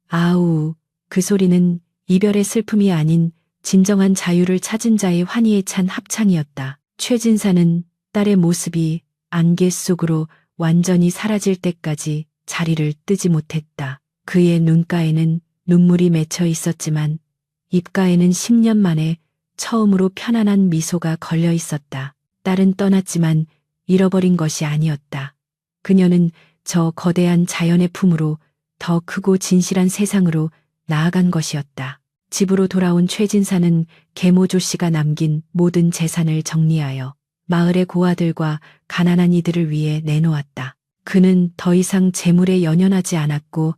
아우, 그 소리는 이별의 슬픔이 아닌 진정한 자유를 찾은 자의 환희에 찬 합창이었다. 최진사는 딸의 모습이 안개 속으로 완전히 사라질 때까지 자리를 뜨지 못했다. 그의 눈가에는 눈물이 맺혀 있었지만 입가에는 10년 만에 처음으로 편안한 미소가 걸려 있었다. 딸은 떠났지만 잃어버린 것이 아니었다. 그녀는 저 거대한 자연의 품으로 더 크고 진실한 세상으로 나아간 것이었다. 집으로 돌아온 최진사는 계모조 씨가 남긴 모든 재산을 정리하여 마을의 고아들과 가난한 이들을 위해 내놓았다. 그는 더 이상 재물에 연연하지 않았고